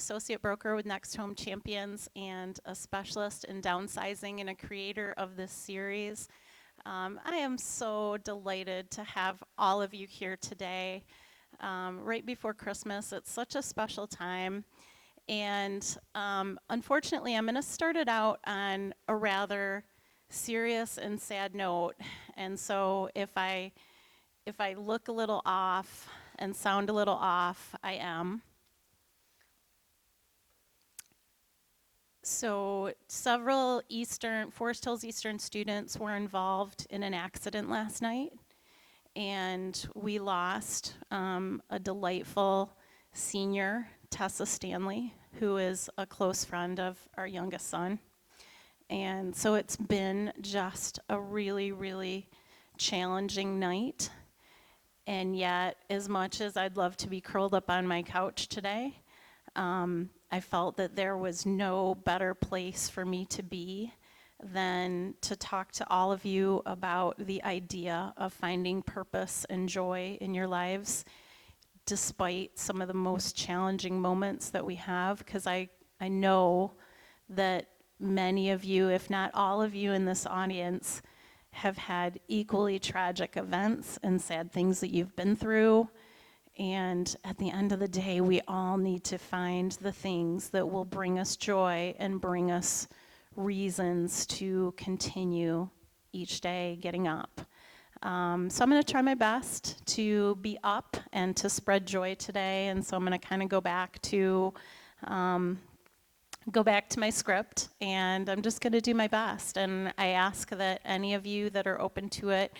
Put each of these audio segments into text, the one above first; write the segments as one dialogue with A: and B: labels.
A: associate broker with Next Home Champions and a specialist in downsizing and a creator of this series. I am so delighted to have all of you here today, right before Christmas. It's such a special time. And unfortunately, I'm going to start it out on a rather serious and sad note. And so if I look a little off and sound a little off, I am. So several Forest Hills Eastern students were involved in an accident last night, and we lost a delightful senior, Tessa Stanley, who is a close friend of our youngest son. And so it's been just a really, really challenging night. And yet, as much as I'd love to be curled up on my couch today, I felt that there was no better place for me to be than to talk to all of you about the idea of finding purpose and joy in your lives, despite some of the most challenging moments that we have, because I know that many of you, if not all of you in this audience, have had equally tragic events and sad things that you've been through. And at the end of the day, we all need to find the things that will bring us joy and bring us reasons to continue each day getting up. So I'm going to try my best to be up and to spread joy today. And so I'm going to kind of go back to my script, and I'm just going to do my best. And I ask that any of you that are open to it,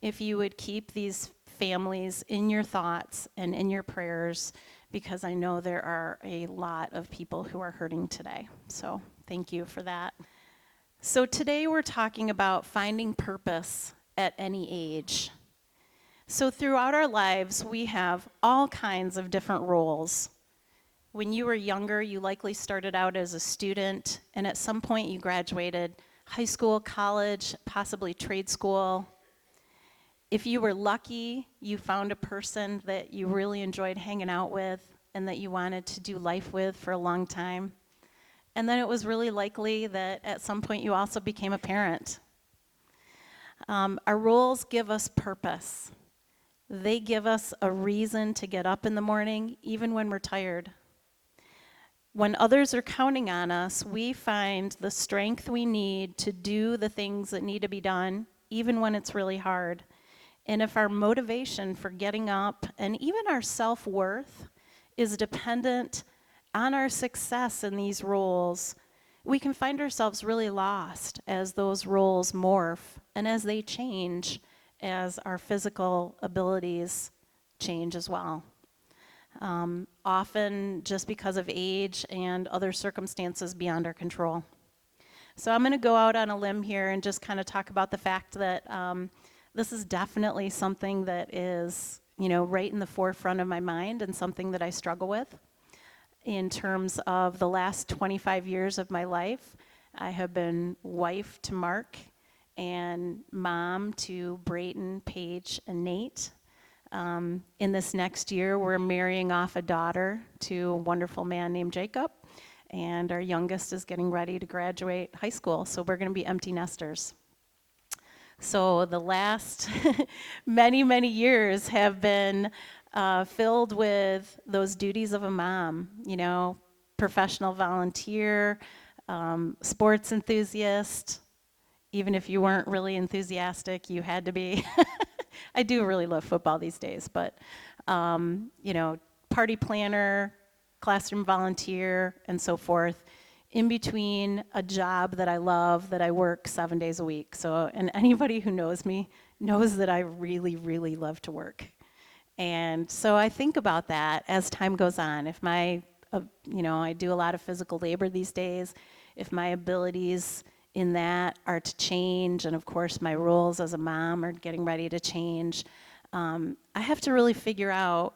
A: if you would keep these families in your thoughts and in your prayers, because I know there are a lot of people who are hurting today. So thank you for that. So today we're talking about finding purpose at any age. So throughout our lives, we have all kinds of different roles. When you were younger, you likely started out as a student, and at some point you graduated high school, college, possibly trade school. If you were lucky, you found a person that you really enjoyed hanging out with and that you wanted to do life with for a long time. And then it was really likely that at some point you also became a parent. Our roles give us purpose. They give us a reason to get up in the morning, even when we're tired. When others are counting on us, we find the strength we need to do the things that need to be done, even when it's really hard. And if our motivation for getting up and even our self-worth is dependent on our success in these roles, we can find ourselves really lost as those roles morph and as they change, as our physical abilities change as well. Often just because of age and other circumstances beyond our control. So I'm going to go out on a limb here and just kind of talk about the fact that this is definitely something that is, right in the forefront of my mind and something that I struggle with. In terms of the last 25 years of my life, I have been wife to Mark and mom to Brayton, Paige, and Nate. In this next year, we're marrying off a daughter to a wonderful man named Jacob, and our youngest is getting ready to graduate high school, so we're going to be empty nesters. So the last many, many years have been filled with those duties of a mom, professional volunteer, sports enthusiast. Even if you weren't really enthusiastic, you had to be. I do really love football these days, but, party planner, classroom volunteer, and so forth. In between a job that I love, that I work 7 days a week. So, and anybody who knows me knows that I really, really love to work. And so I think about that as time goes on. If I do a lot of physical labor these days, if my abilities in that are to change, and of course my roles as a mom are getting ready to change, I have to really figure out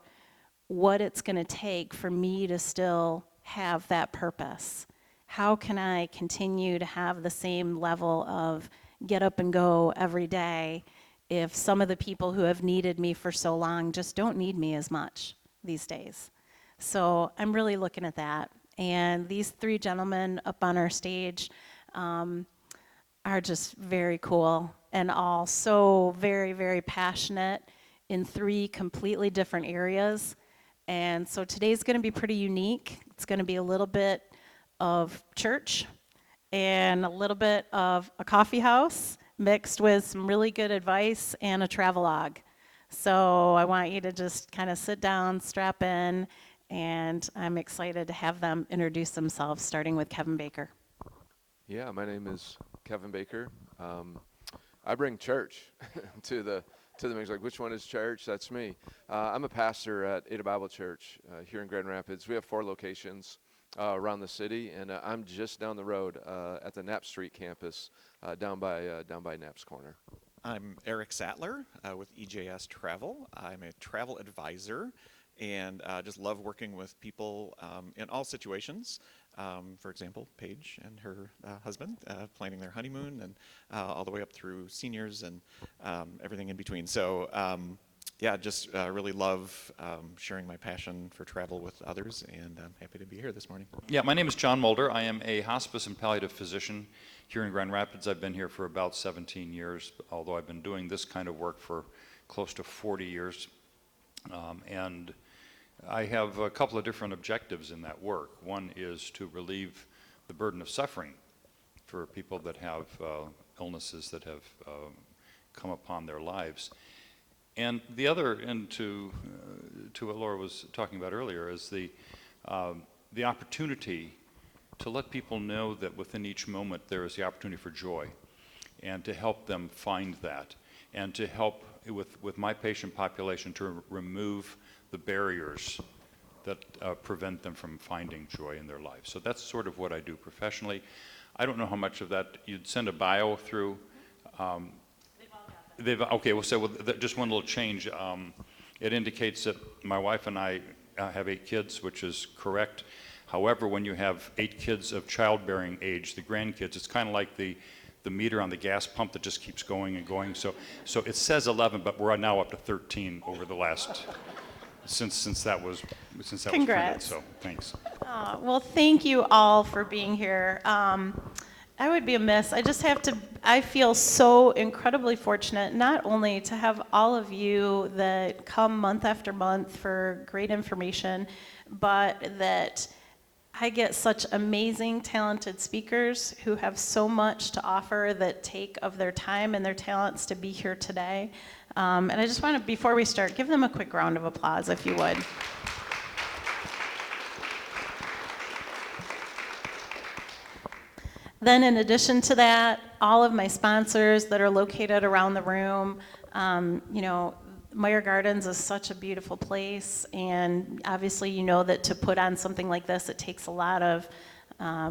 A: what it's going to take for me to still have that purpose. How can I continue to have the same level of get up and go every day if some of the people who have needed me for so long just don't need me as much these days? So I'm really looking at that. And these three gentlemen up on our stage are just very cool and all so very, very passionate in three completely different areas. And so today's going to be pretty unique. It's going to be a little bit of church and a little bit of a coffee house mixed with some really good advice and a travelogue. So I want you to just kind of sit down, strap in, and I'm excited to have them introduce themselves, starting with Kevin Baker.
B: Yeah, my name is Kevin Baker. I bring church to the mix. Like, which one is church? That's me. I'm a pastor at Ada Bible Church here in Grand Rapids. We have 4 locations around the city, and I'm just down the road at the Knapp Street campus, down by Knapp's Corner.
C: I'm Eric Sattler with EJS Travel. I'm a travel advisor and just love working with people in all situations. For example, Paige and her husband planning their honeymoon, and all the way up through seniors and everything in between. So yeah, just really love sharing my passion for travel with others, and I'm happy to be here this morning.
D: Yeah, my name is John Mulder. I am a hospice and palliative physician here in Grand Rapids. I've been here for about 17 years, although I've been doing this kind of work for close to 40 years. And I have a couple of different objectives in that work. One is to relieve the burden of suffering for people that have illnesses that have come upon their lives. And the other, and to what Laura was talking about earlier, is the opportunity to let people know that within each moment there is the opportunity for joy, and to help them find that, and to help with my patient population to remove the barriers that prevent them from finding joy in their life. So that's sort of what I do professionally. I don't know how much of that you'd send a bio through. Okay, well, so just one little change. It indicates that my wife and I have 8 kids, which is correct. However, when you have 8 kids of childbearing age, the grandkids, it's kind of like the meter on the gas pump that just keeps going and going. So it says 11, but we're now up to 13 over the last since that was printed. So thanks.
A: Well, thank you all for being here. I would be amiss. I feel so incredibly fortunate not only to have all of you that come month after month for great information, but that I get such amazing, talented speakers who have so much to offer that take of their time and their talents to be here today. And I just want to, before we start, give them a quick round of applause, if you would. Then in addition to that, all of my sponsors that are located around the room, Meyer Gardens is such a beautiful place, and obviously you know that to put on something like this, it takes a lot of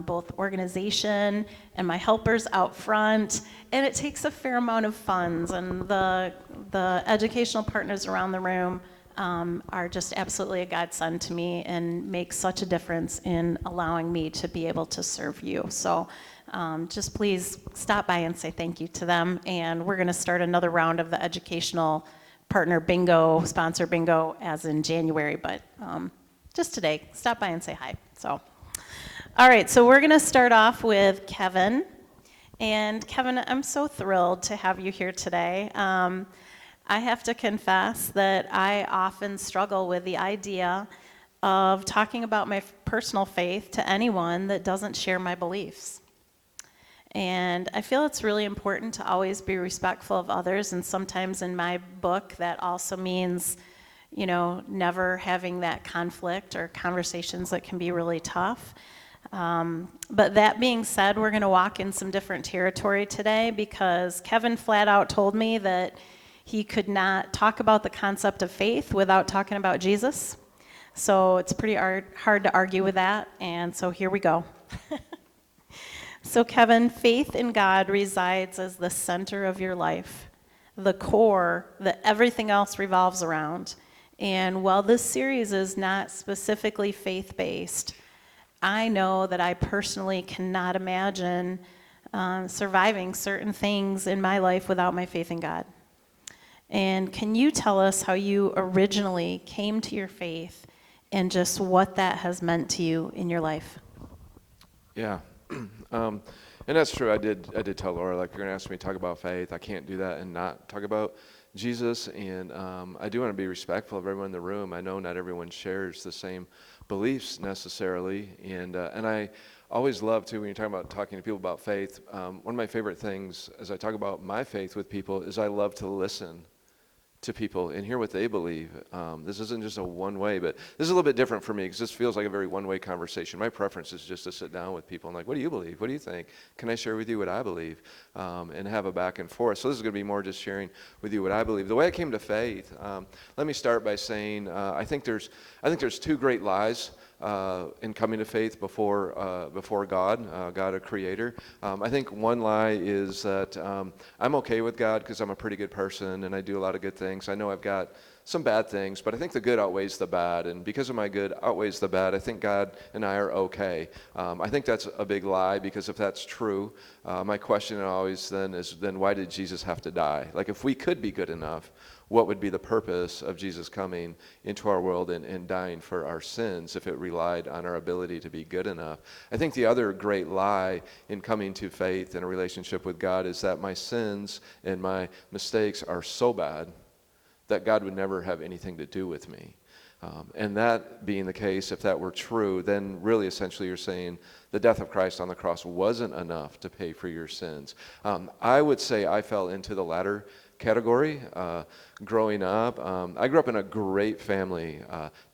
A: both organization and my helpers out front, and it takes a fair amount of funds, and the educational partners around the room are just absolutely a godsend to me and make such a difference in allowing me to be able to serve you. So just please stop by and say thank you to them, and we're going to start another round of the educational partner bingo, sponsor bingo, as in January, but just today, stop by and say hi. So, all right, so we're going to start off with Kevin. And Kevin, I'm so thrilled to have you here today. I have to confess that I often struggle with the idea of talking about my personal faith to anyone that doesn't share my beliefs. And I feel it's really important to always be respectful of others, and sometimes in my book that also means, never having that conflict or conversations that can be really tough. But that being said, we're going to walk in some different territory today because Kevin flat out told me that he could not talk about the concept of faith without talking about Jesus. So it's pretty hard to argue with that, and so here we go. So Kevin, faith in God resides as the center of your life, the core that everything else revolves around. And while this series is not specifically faith-based, I know that I personally cannot imagine surviving certain things in my life without my faith in God. And can you tell us how you originally came to your faith and just what that has meant to you in your life.
B: Yeah. And that's true. I did tell Laura, like, you're going to ask me to talk about faith. I can't do that and not talk about Jesus. And I do want to be respectful of everyone in the room. I know not everyone shares the same beliefs necessarily. And I always love to, when you're talking about talking to people about faith, one of my favorite things as I talk about my faith with people is I love to listen to people and hear what they believe. This isn't just a one-way, but this is a little bit different for me because this feels like a very one-way conversation. My preference is just to sit down with people and like, what do you believe? What do you think? Can I share with you what I believe? And have a back and forth. So this is going to be more just sharing with you what I believe. The way I came to faith, let me start by saying I think there's two great lies in coming to faith before God, God a creator. I think one lie is that I'm okay with God because I'm a pretty good person and I do a lot of good things. I know I've got some bad things, but I think the good outweighs the bad, and because of my good outweighs the bad, I think God and I are okay. I think that's a big lie, because if that's true, my question always then is, why did Jesus have to die? Like, if we could be good enough, what would be the purpose of Jesus coming into our world and dying for our sins if it relied on our ability to be good enough? I think the other great lie in coming to faith and a relationship with God is that my sins and my mistakes are so bad that God would never have anything to do with me. And that being the case, if that were true, then really essentially you're saying the death of Christ on the cross wasn't enough to pay for your sins. I would say I fell into the latter category growing up. I grew up in a great family,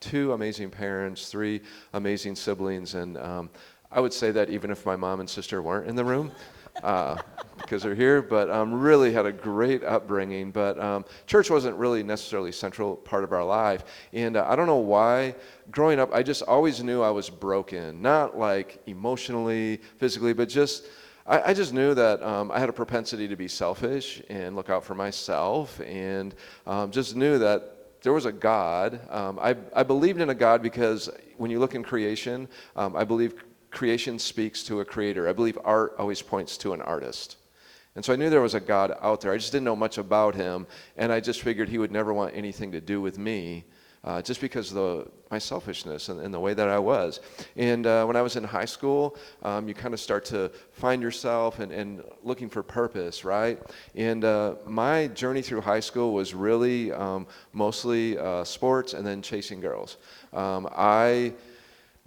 B: 2 amazing parents, 3 amazing siblings, and I would say that even if my mom and sister weren't in the room, because they're here, but really had a great upbringing. But church wasn't really necessarily a central part of our life. And I don't know why, growing up, I just always knew I was broken. Not like emotionally, physically, but just, I just knew that I had a propensity to be selfish and look out for myself, and just knew that there was a God. I believed in a God because when you look in creation, I believe creation speaks to a creator. I believe art always points to an artist. And so I knew there was a God out there. I just didn't know much about him, and I just figured he would never want anything to do with me, just because of my selfishness and the way that I was. And when I was in high school, you kind of start to find yourself and looking for purpose, right? And my journey through high school was really mostly sports and then chasing girls. I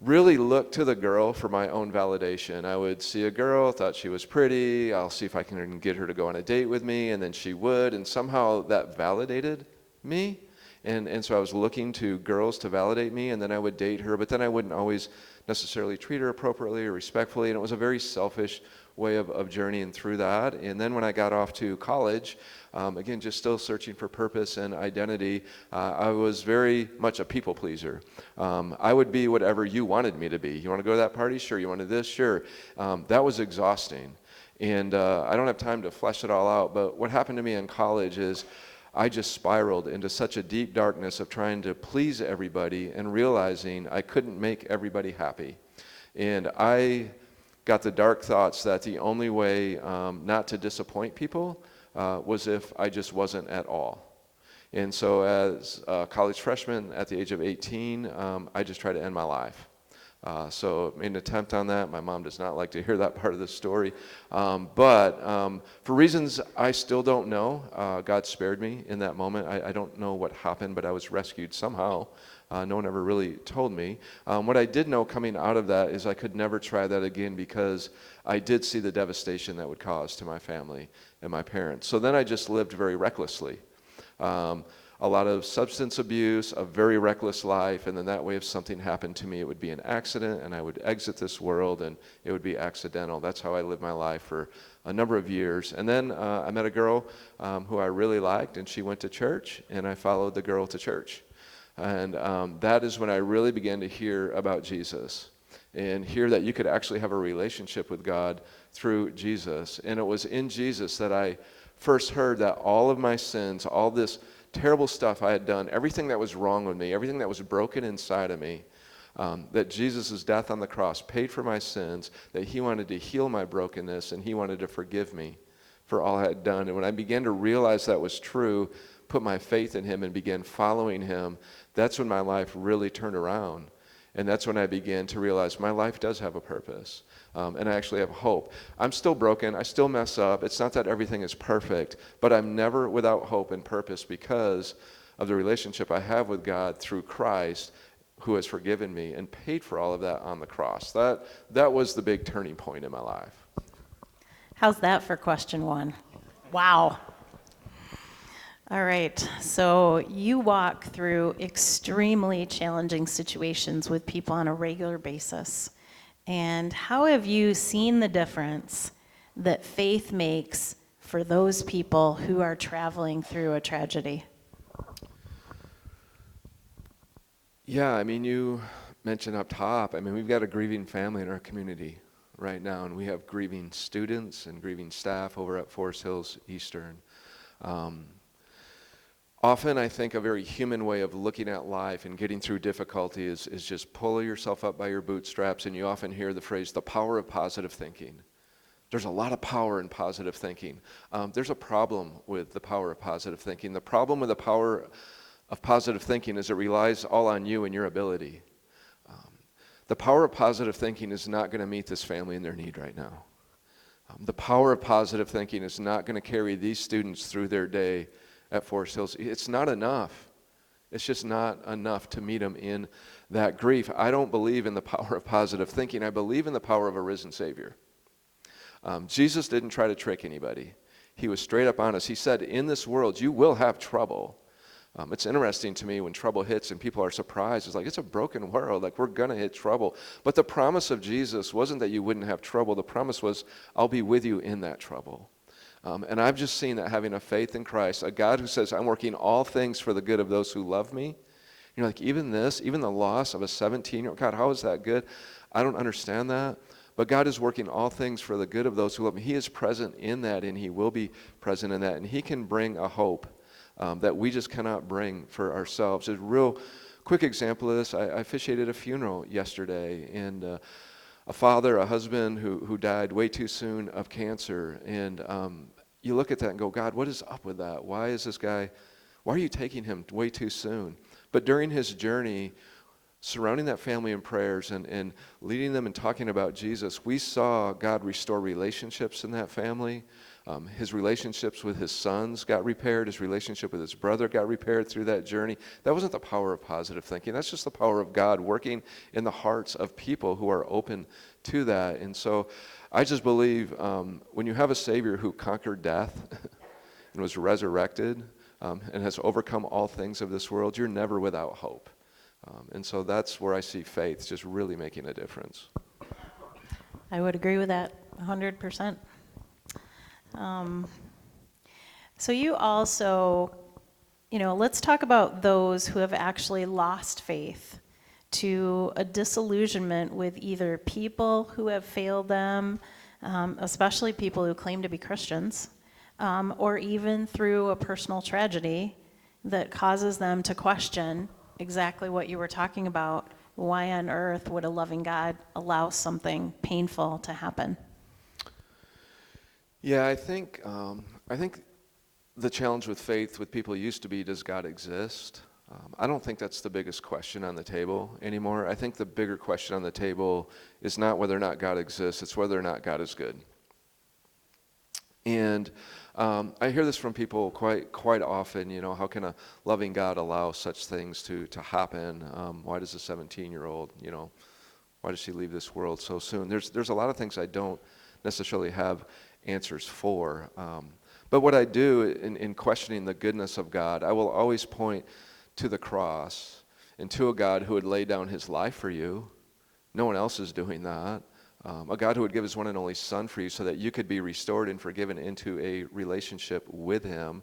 B: really looked to the girl for my own validation. I would see a girl, thought she was pretty, I'll see if I can get her to go on a date with me, and then she would, and somehow that validated me. And so I was looking to girls to validate me, and then I would date her, but then I wouldn't always necessarily treat her appropriately or respectfully, and it was a very selfish way of journeying through that. And then when I got off to college, again, just still searching for purpose and identity, I was very much a people pleaser. I would be whatever you wanted me to be. You want to go to that party? Sure. You wanted this? Sure. That was exhausting. And I don't have time to flesh it all out, but what happened to me in college is I just spiraled into such a deep darkness of trying to please everybody and realizing I couldn't make everybody happy. And I got the dark thoughts that the only way not to disappoint people was if I just wasn't at all. And so as a college freshman at the age of 18, I just tried to end my life. So made an attempt on that. My mom does not like to hear that part of the story. But for reasons I still don't know, God spared me in that moment. I don't know what happened, but I was rescued somehow. No one ever really told me. What I did know coming out of that is I could never try that again, because I did see the devastation that would cause to my family and my parents. So then I just lived very recklessly. A lot of substance abuse, a very reckless life, and then that way if something happened to me, it would be an accident, and I would exit this world, and it would be accidental. That's how I lived my life for a number of years. And then I met a girl who I really liked, and she went to church, and I followed the girl to church. And that is when I really began to hear about Jesus and hear that you could actually have a relationship with God through Jesus. And it was in Jesus that I first heard that all of my sins, all this terrible stuff I had done, everything that was wrong with me, everything that was broken inside of me, that Jesus' death on the cross paid for my sins, that he wanted to heal my brokenness, and he wanted to forgive me for all I had done. And when I began to realize that was true, put my faith in him and began following him, that's when my life really turned around. And that's when I began to realize my life does have a purpose. And I actually have hope. I'm still broken. I still mess up. It's not that everything is perfect, but I'm never without hope and purpose because of the relationship I have with God through Christ, who has forgiven me and paid for all of that on the cross. That was the big turning point in my life.
A: How's that for question one? Wow. All right, so you walk through extremely challenging situations with people on a regular basis. And how have you seen the difference that faith makes for those people who are traveling through a tragedy?
B: Yeah, I mean, you mentioned up top, I mean, we've got a grieving family in our community right now, and we have grieving students and grieving staff over at Forest Hills Eastern. Often I think a very human way of looking at life and getting through difficulty is just pull yourself up by your bootstraps, and you often hear the phrase, the power of positive thinking. There's a lot of power in positive thinking. There's a problem with the power of positive thinking. The problem with the power of positive thinking is it relies all on you and your ability. The power of positive thinking is not going to meet this family in their need right now. The power of positive thinking is not going to carry these students through their day at Forest Hills. It's not enough. It's just not enough to meet them in that grief. I don't believe in the power of positive thinking. I believe in the power of a risen Savior. Jesus didn't try to trick anybody. He was straight up honest. He said, in this world, you will have trouble. It's interesting to me when trouble hits and people are surprised. It's like, it's a broken world. Like, we're going to hit trouble. But the promise of Jesus wasn't that you wouldn't have trouble. The promise was, I'll be with you in that trouble. And I've just seen that having a faith in Christ, a God who says, I'm working all things for the good of those who love me. You're like, even this, even the loss of a 17-year-old, God, how is that good? I don't understand that. But God is working all things for the good of those who love him. He is present in that, and he will be present in that. And he can bring a hope that we just cannot bring for ourselves. A real quick example of this, I officiated a funeral yesterday, and a father, a husband who died way too soon of cancer. And you look at that and go, God, what is up with that? Why are you taking him way too soon? But during his journey, surrounding that family in prayers and leading them and talking about Jesus, we saw God restore relationships in that family. His relationships with his sons got repaired. His relationship with his brother got repaired through that journey. That wasn't the power of positive thinking. That's just the power of God working in the hearts of people who are open to that. And so I just believe when you have a Savior who conquered death and was resurrected and has overcome all things of this world, you're never without hope. And so that's where I see faith just really making a difference.
A: I would agree with that 100%. So you also, let's talk about those who have actually lost faith to a disillusionment with either people who have failed them, especially people who claim to be Christians, or even through a personal tragedy that causes them to question exactly what you were talking about. Why on earth would a loving God allow something painful to happen?
B: Yeah, I think the challenge with faith with people used to be, does God exist? I don't think that's the biggest question on the table anymore. I think the bigger question on the table is not whether or not God exists, it's whether or not God is good. And I hear this from people quite often, how can a loving God allow such things to happen? Why does a 17-year-old, why does she leave this world so soon? There's a lot of things I don't necessarily have answers for. But what I do in questioning the goodness of God, I will always point to the cross and to a God who would lay down his life for you. No one else is doing that. A God who would give his one and only Son for you so that you could be restored and forgiven into a relationship with him.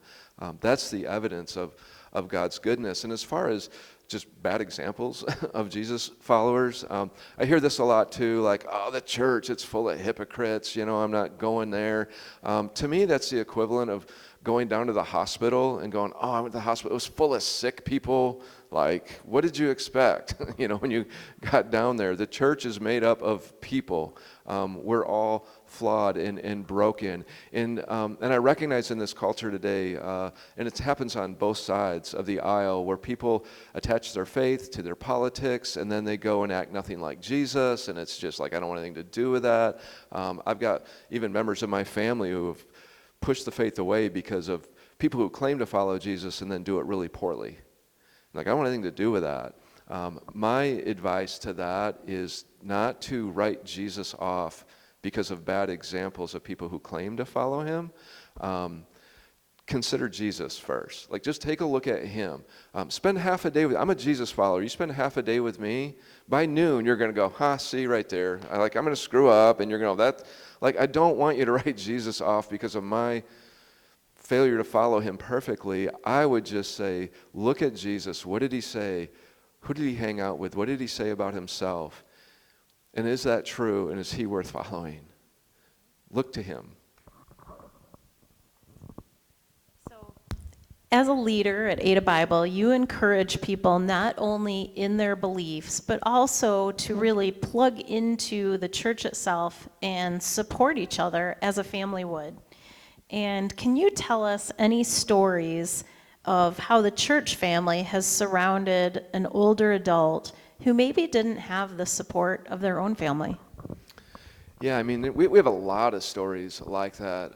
B: That's the evidence of God's goodness. And as far as just bad examples of Jesus followers, I hear this a lot too, like, oh, the church, it's full of hypocrites, I'm not going there. To me, that's the equivalent of going down to the hospital and going, oh, I went to the hospital, it was full of sick people. Like, what did you expect, when you got down there? The church is made up of people. We're all flawed and broken. And I recognize in this culture today, and it happens on both sides of the aisle, where people attach their faith to their politics, and then they go and act nothing like Jesus, and it's just like, I don't want anything to do with that. I've got even members of my family who have pushed the faith away because of people who claim to follow Jesus and then do it really poorly. Like, I don't want anything to do with that. My advice to that is not to write Jesus off because of bad examples of people who claim to follow him. Consider Jesus first. Like, just take a look at him. Spend half a day with, I'm a Jesus follower. You spend half a day with me, by noon you're going to go, see right there. I'm going to screw up, and you're going to, I don't want you to write Jesus off because of my failure to follow him perfectly. I would just say, look at Jesus. What did he say? Who did he hang out with? What did he say about himself? And is that true? And is he worth following? Look to him.
A: So, as a leader at Ada Bible, you encourage people not only in their beliefs, but also to really plug into the church itself and support each other as a family would. And can you tell us any stories of how the church family has surrounded an older adult who maybe didn't have the support of their own family?
B: Yeah, I mean, we have a lot of stories like that.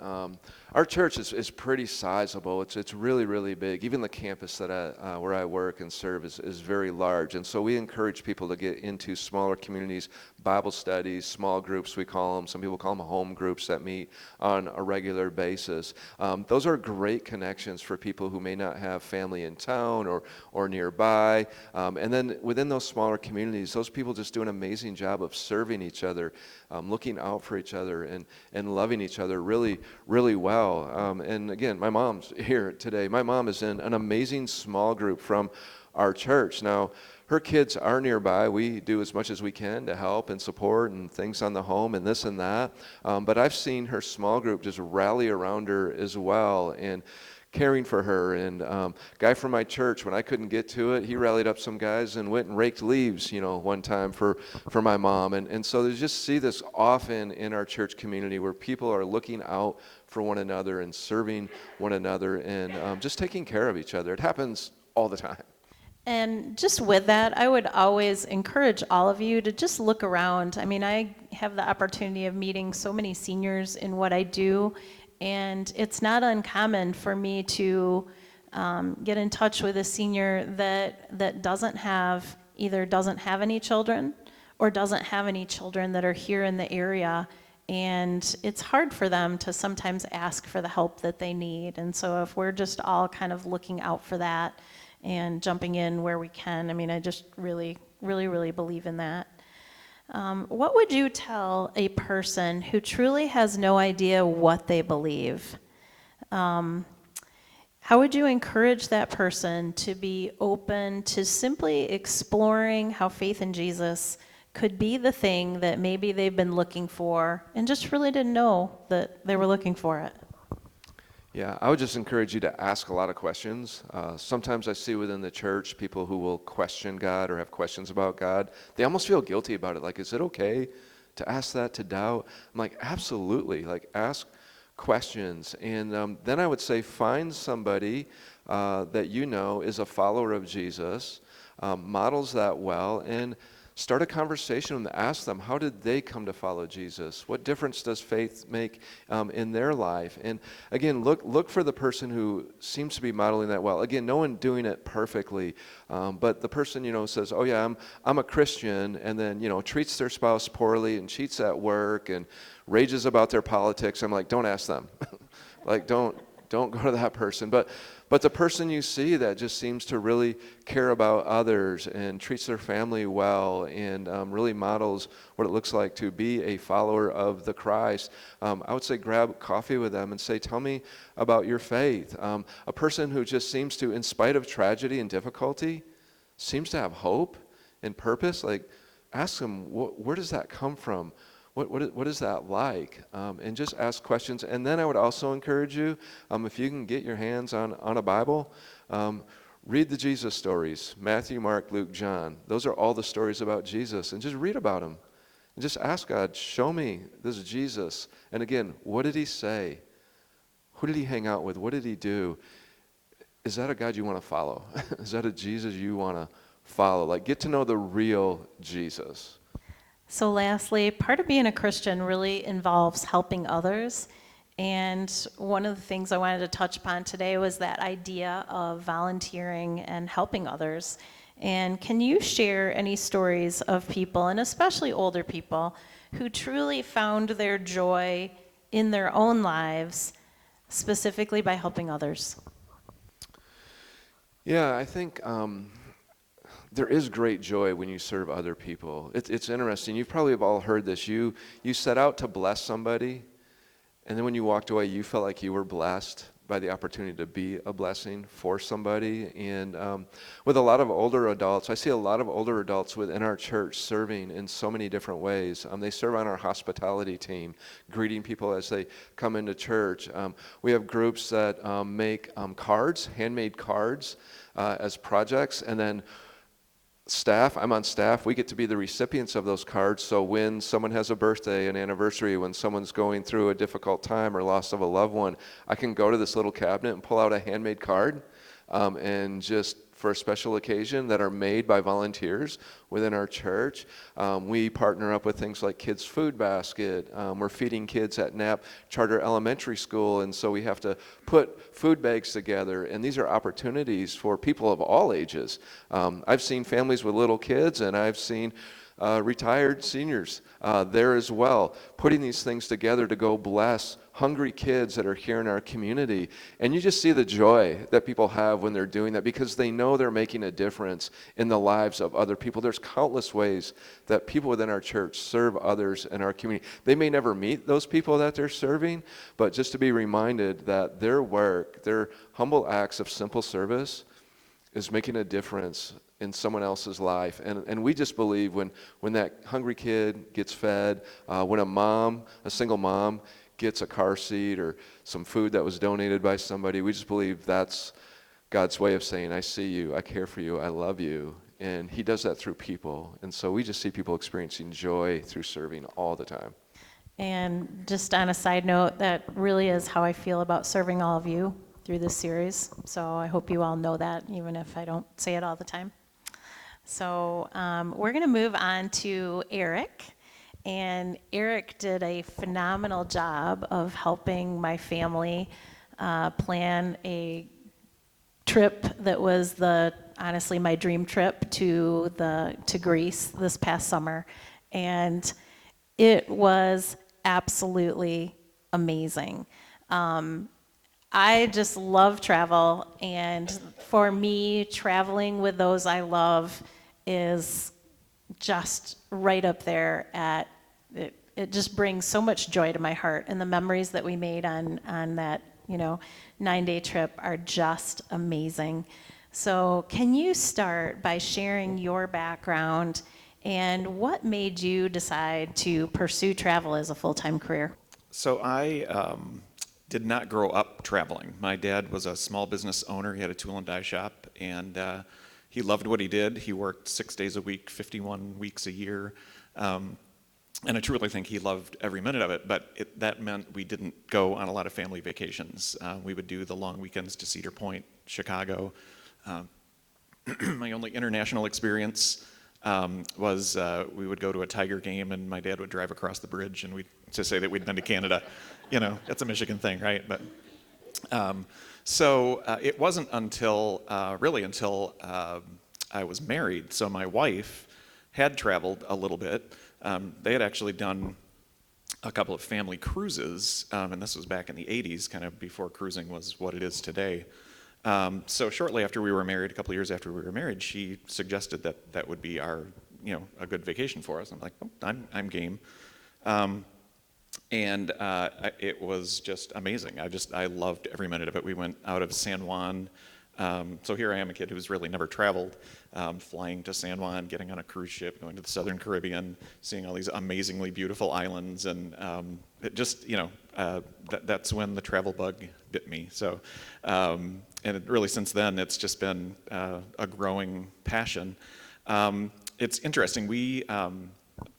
B: Our church is pretty sizable. It's really, really big. Even the campus that where I work and serve is very large. And so we encourage people to get into smaller communities, Bible studies, small groups we call them. Some people call them home groups that meet on a regular basis. Those are great connections for people who may not have family in town or nearby. And then within those smaller communities, those people just do an amazing job of serving each other, looking out for each other and loving each other really, really well. And again, my mom's here today. My mom is in an amazing small group from our church. Now, her kids are nearby. We do as much as we can to help and support and things on the home and this and that. But I've seen her small group just rally around her as well and caring for her. And guy from my church, when I couldn't get to it, he rallied up some guys and went and raked leaves, one time for my mom. And so there's just see this often in our church community where people are looking out for one another and serving one another and just taking care of each other. It happens all the time.
A: And just with that, I would always encourage all of you to just look around. I mean, I have the opportunity of meeting so many seniors in what I do, and it's not uncommon for me to get in touch with a senior that either doesn't have any children or doesn't have any children that are here in the area. And it's hard for them to sometimes ask for the help that they need. And so if we're just all kind of looking out for that and jumping in where we can, I mean, I just really, really, really believe in that. What would you tell a person who truly has no idea what they believe? How would you encourage that person to be open to simply exploring how faith in Jesus could be the thing that maybe they've been looking for and just really didn't know that they were looking for it?
B: Yeah, I would just encourage you to ask a lot of questions. Sometimes I see within the church people who will question God or have questions about God. They almost feel guilty about it. Like, is it okay to ask that, to doubt? I'm like, absolutely. Like, ask questions. And then I would say find somebody that you know is a follower of Jesus, models that well, and start a conversation and ask them, how did they come to follow Jesus? What difference does faith make in their life? And again, look for the person who seems to be modeling that well. Again, no one doing it perfectly, but the person, says, oh yeah, I'm a Christian, and then, treats their spouse poorly and cheats at work and rages about their politics. I'm like, don't ask them. Like, don't go to that person. But the person you see that just seems to really care about others and treats their family well and really models what it looks like to be a follower of the Christ, I would say grab coffee with them and say, tell me about your faith. A person who just seems to, in spite of tragedy and difficulty, seems to have hope and purpose, like ask them, where does that come from? What is that like? And just ask questions. And then I would also encourage you, if you can get your hands on a Bible, read the Jesus stories, Matthew, Mark, Luke, John. Those are all the stories about Jesus. And just read about them. And just ask God, show me this Jesus. And again, what did he say? Who did he hang out with? What did he do? Is that a God you want to follow? Is that a Jesus you want to follow? Like, get to know the real Jesus.
A: So lastly, part of being a Christian really involves helping others. And one of the things I wanted to touch upon today was that idea of volunteering and helping others. And can you share any stories of people, and especially older people, who truly found their joy in their own lives, specifically by helping others?
B: Yeah, I think there is great joy when you serve other people. It's interesting. You probably have all heard this. You set out to bless somebody, and then when you walked away, you felt like you were blessed by the opportunity to be a blessing for somebody. And with a lot of older adults, I see a lot of older adults within our church serving in so many different ways. They serve on our hospitality team, greeting people as they come into church. We have groups that make cards, handmade cards as projects, and then staff, I'm on staff, we get to be the recipients of those cards. So when someone has a birthday, an anniversary, when someone's going through a difficult time or loss of a loved one, I can go to this little cabinet and pull out a handmade card and just for a special occasion that are made by volunteers within our church. We partner up with things like Kids Food Basket. We're feeding kids at Knapp Charter Elementary School, and so we have to put food bags together, and these are opportunities for people of all ages. I've seen families with little kids, and I've seen retired seniors there as well, putting these things together to go bless hungry kids that are here in our community. And you just see the joy that people have when they're doing that because they know they're making a difference in the lives of other people. There's countless ways that people within our church serve others in our community. They may never meet those people that they're serving, but just to be reminded that their work, their humble acts of simple service is making a difference in someone else's life. And we just believe when that hungry kid gets fed, when a single mom gets a car seat or some food that was donated by somebody, we just believe that's God's way of saying, I see you, I care for you, I love you. And he does that through people. And so we just see people experiencing joy through serving all the time.
A: And just on a side note, that really is how I feel about serving all of you through this series. So I hope you all know that, even if I don't say it all the time. So we're going to move on to Eric. And Eric did a phenomenal job of helping my family plan a trip that was honestly my dream trip to Greece this past summer. And it was absolutely amazing. I just love travel, and for me, traveling with those I love is just right up there at it. It just brings so much joy to my heart, and the memories that we made on that 9-day trip are just amazing. So can you start by sharing your background and what made you decide to pursue travel as a full-time career?
C: So I did not grow up traveling. My dad was a small business owner. He had a tool and die shop, and he loved what he did. He worked 6 days a week, 51 weeks a year. And I truly think he loved every minute of it, but that meant we didn't go on a lot of family vacations. We would do the long weekends to Cedar Point, Chicago. My only international experience was we would go to a Tiger game, and my dad would drive across the bridge, and to say that we'd been to Canada. That's a Michigan thing, right? But so it wasn't until I was married. So my wife had traveled a little bit. They had actually done a couple of family cruises, and this was back in the 80s, kind of before cruising was what it is today. So shortly after we were married, a couple of years after we were married, she suggested that would be our, a good vacation for us. I'm like, oh, I'm game. And it was just amazing. I loved every minute of it. We went out of San Juan. So here I am, a kid who's really never traveled, flying to San Juan, getting on a cruise ship, going to the Southern Caribbean, seeing all these amazingly beautiful islands, and it just, that's when the travel bug bit me. So, and really since then, it's just been a growing passion. It's interesting.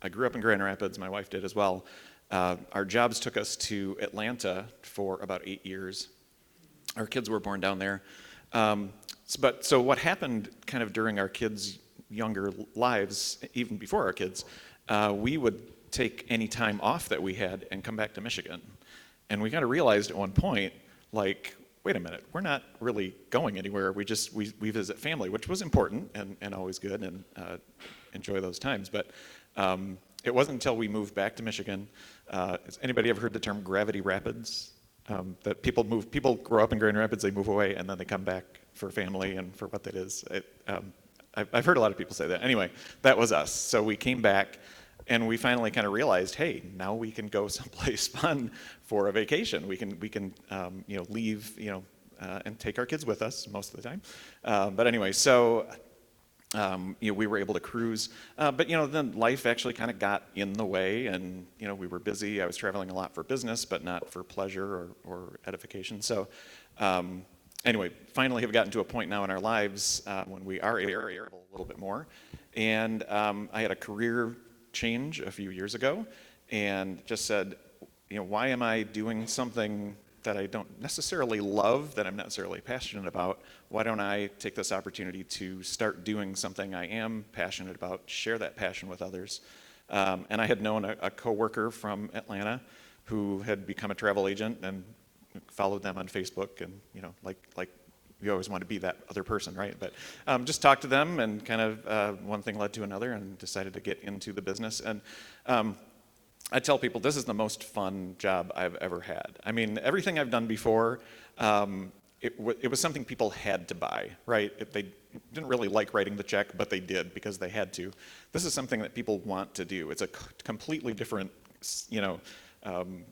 C: I grew up in Grand Rapids, my wife did as well. Our jobs took us to Atlanta for about 8 years. Our kids were born down there. So what happened kind of during our kids' younger lives, even before our kids, we would take any time off that we had and come back to Michigan. And we kind of realized at one point, like, wait a minute, we're not really going anywhere. We visit family, which was important and always good, and enjoy those times. But it wasn't until we moved back to Michigan. Has anybody ever heard the term gravity rapids? That people grow up in Grand Rapids, they move away, and then they come back for family and for what that is. I've heard a lot of people say that. Anyway, that was us. So we came back, and we finally kind of realized, hey, now we can go someplace fun for a vacation. We can leave, and take our kids with us most of the time. But anyway, so we were able to cruise. But then life actually kind of got in the way, and we were busy. I was traveling a lot for business, but not for pleasure or edification. So anyway, finally have gotten to a point now in our lives when we are able a little bit more. And I had a career change a few years ago, and just said, why am I doing something that I don't necessarily love, that I'm not necessarily passionate about? Why don't I take this opportunity to start doing something I am passionate about, share that passion with others? And I had known a coworker from Atlanta who had become a travel agent, and followed them on Facebook, and like you always want to be that other person, right? But just talked to them, and kind of one thing led to another, and decided to get into the business. And I tell people this is the most fun job I've ever had. I mean, everything I've done before, it was something people had to buy, right? They didn't really like writing the check, but they did because they had to. This is something that people want to do. It's a completely different,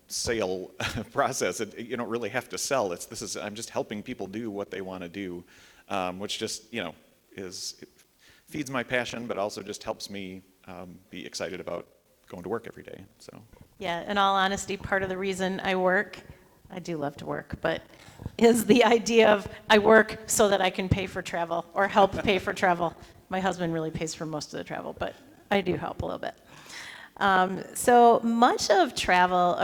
C: sale process. You don't really have to sell. I'm just helping people do what they want to do, which just it feeds my passion, but also just helps me be excited about going to work every day. So
A: Yeah, in all honesty, part of the reason I do love to work, but is the idea of I work so that I can pay for travel or help pay for travel. My husband really pays for most of the travel, but I do help a little bit. So much of travel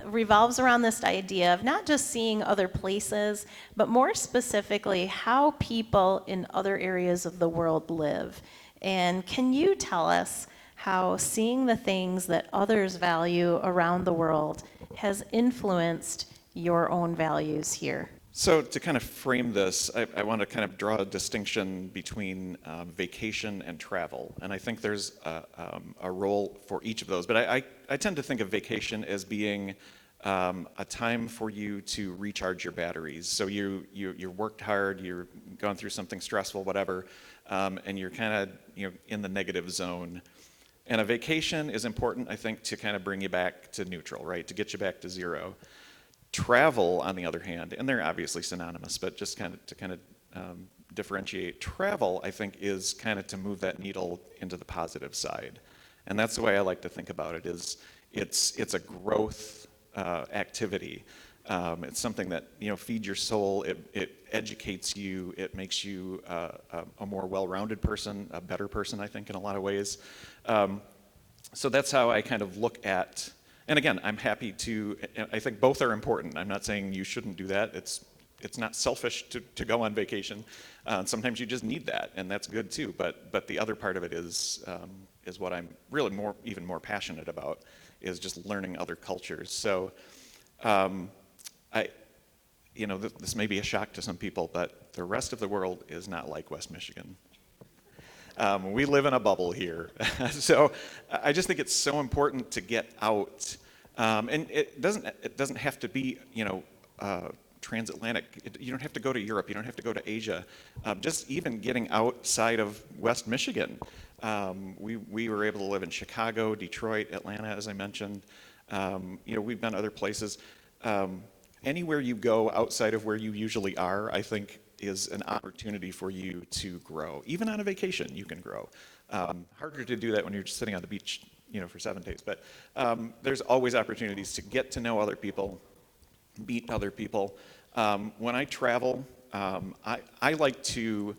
A: revolves around this idea of not just seeing other places, but more specifically how people in other areas of the world live. And can you tell us how seeing the things that others value around the world has influenced your own values here?
C: So to kind of frame this, I want to kind of draw a distinction between vacation and travel. And I think there's a role for each of those. But I tend to think of vacation as being a time for you to recharge your batteries. So you worked hard, you're gone through something stressful, whatever, and you're kind of in the negative zone. And a vacation is important, I think, to kind of bring you back to neutral, right? To get you back to zero. Travel, on the other hand, and they're obviously synonymous, but just kind of differentiate, travel, I think, is kind of to move that needle into the positive side. And that's the way I like to think about it, is it's a growth activity. It's something that feeds your soul, it educates you, it makes you a more well-rounded person, a better person, I think, in a lot of ways. So that's how I kind of look at, and again, I'm happy to, I think both are important. I'm not saying you shouldn't do that. It's not selfish to go on vacation. Sometimes you just need that, and that's good too. But the other part of it is what I'm really even more passionate about, is just learning other cultures. So this may be a shock to some people, but the rest of the world is not like West Michigan. We live in a bubble here. So I just think it's so important to get out. And it doesn't have to be, transatlantic. You don't have to go to Europe. You don't have to go to Asia. Just even getting outside of West Michigan. We were able to live in Chicago, Detroit, Atlanta, as I mentioned. We've been other places. Anywhere you go outside of where you usually are, I think, is an opportunity for you to grow. Even on a vacation, you can grow. Harder to do that when you're just sitting on the beach, for 7 days. But there's always opportunities to get to know other people, meet other people. When I travel, I like to,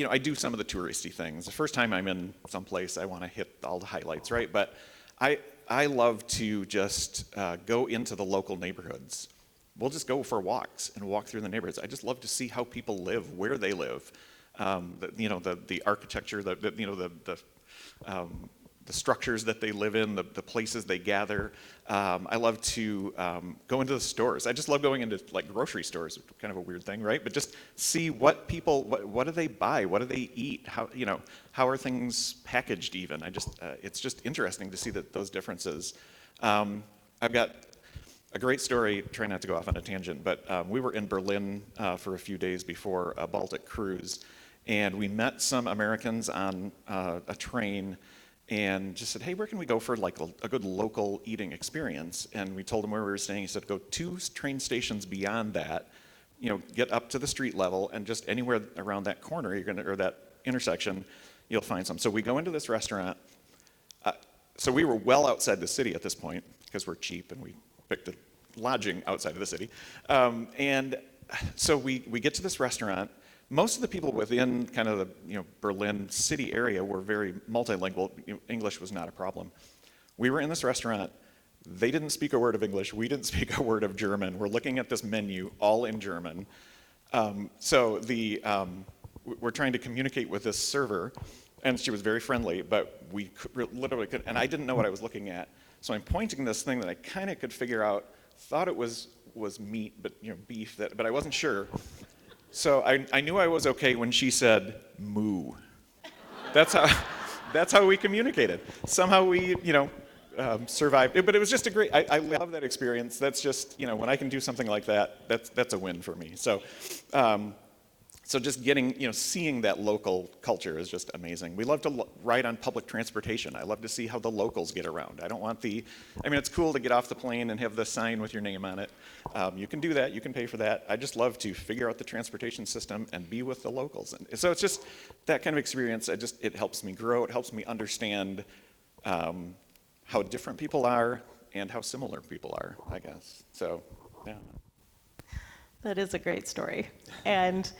C: I do some of the touristy things. The first time I'm in someplace, I want to hit all the highlights, right? But I love to just go into the local neighborhoods. We'll just go for walks and walk through the neighborhoods. I just love to see how people live, where they live, the architecture, the structures that they live in, the places they gather. I love to go into the stores. I just love going into like grocery stores, kind of a weird thing, right? But just see what people, what do they buy? What do they eat? How are things packaged even? It's just interesting to see those differences. I've got a great story, try not to go off on a tangent, but we were in Berlin for a few days before a Baltic cruise, and we met some Americans on a train and just said, hey, where can we go for like a good local eating experience? And we told him where we were staying. He said, go 2 train stations beyond that, get up to the street level, and just anywhere around that corner, or that intersection, you'll find some. So we go into this restaurant. So we were well outside the city at this point, because we're cheap and we picked a lodging outside of the city. And so we get to this restaurant. Most of the people within kind of the Berlin city area were very multilingual. English was not a problem. We were in this restaurant. They didn't speak a word of English. We didn't speak a word of German. We're looking at this menu all in German. So we're trying to communicate with this server, and she was very friendly, but we literally couldn't, and I didn't know what I was looking at. So I'm pointing this thing that I kind of could figure out, thought it was meat, but beef, but I wasn't sure. So I knew I was okay when she said moo. That's how we communicated. Somehow we survived. But it was just a great. I love that experience. That's just when I can do something like that, that's a win for me. So. So just getting, seeing that local culture is just amazing. We love to ride on public transportation. I love to see how the locals get around. I don't want it's cool to get off the plane and have the sign with your name on it. You can do that, you can pay for that. I just love to figure out the transportation system and be with the locals. And so it's just that kind of experience, it helps me grow, it helps me understand how different people are and how similar people are, I guess. So, yeah.
A: That is a great story. And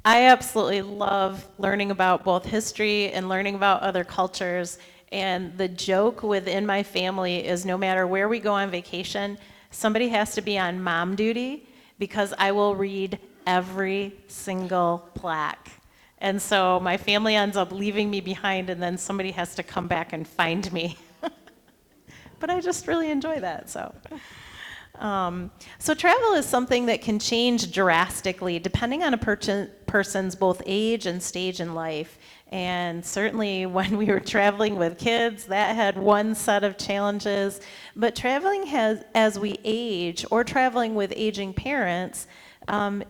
A: I absolutely love learning about both history and learning about other cultures. And the joke within my family is no matter where we go on vacation, somebody has to be on mom duty because I will read every single plaque. And so my family ends up leaving me behind, and then somebody has to come back and find me. But I just really enjoy that, so. So travel is something that can change drastically depending on a person's both age and stage in life. And certainly when we were traveling with kids, that had one set of challenges. But traveling as we age, or traveling with aging parents,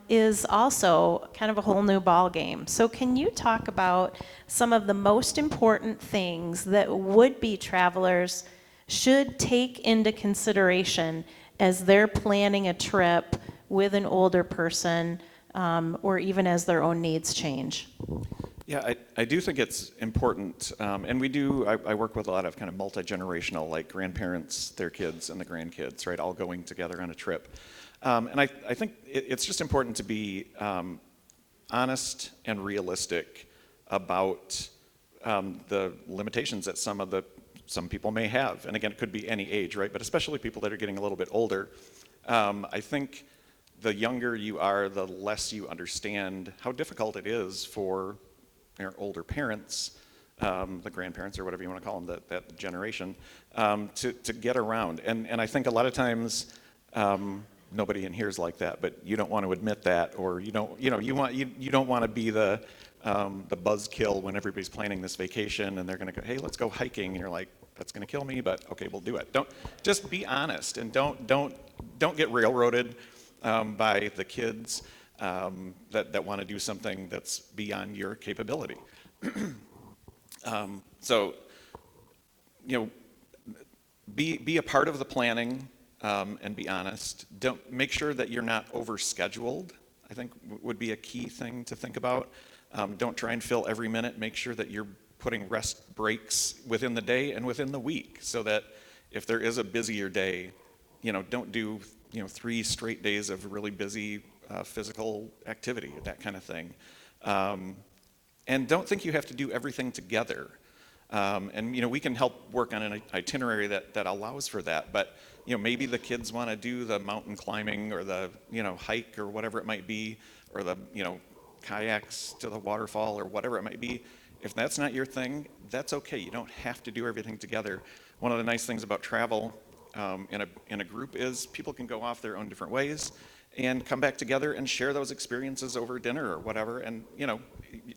A: is also kind of a whole new ball game. So can you talk about some of the most important things that would-be travelers should take into consideration as they're planning a trip with an older person, or even as their own needs change?
C: Yeah, I do think it's important, and I work with a lot of kind of multi-generational, like grandparents, their kids, and the grandkids, right, all going together on a trip. And I think it's just important to be honest and realistic about the limitations that some people may have. And again, it could be any age, right? But especially people that are getting a little bit older. I think the younger you are, the less you understand how difficult it is for older parents, the grandparents or whatever you want to call them, that generation, to get around. And I think a lot of times, nobody in here is like that, but you don't want to admit that, or you don't want to be the buzzkill when everybody's planning this vacation and they're going to go, hey, let's go hiking, and you're like, that's going to kill me, but okay, we'll do it. Just be honest, and don't get railroaded by the kids that want to do something that's beyond your capability. So be a part of the planning, and be honest. Don't make sure that you're not overscheduled. I think would be a key thing to think about. Don't try and fill every minute. Make sure that you're putting rest breaks within the day and within the week, so that if there is a busier day, don't do 3 straight days of really busy physical activity, that kind of thing. And don't think you have to do everything together. And we can help work on an itinerary that allows for that. But maybe the kids want to do the mountain climbing or the hike or whatever it might be, or the kayaks to the waterfall or whatever it might be. If that's not your thing, that's okay. You don't have to do everything together. One of the nice things about travel in a group is people can go off their own different ways and come back together and share those experiences over dinner or whatever, and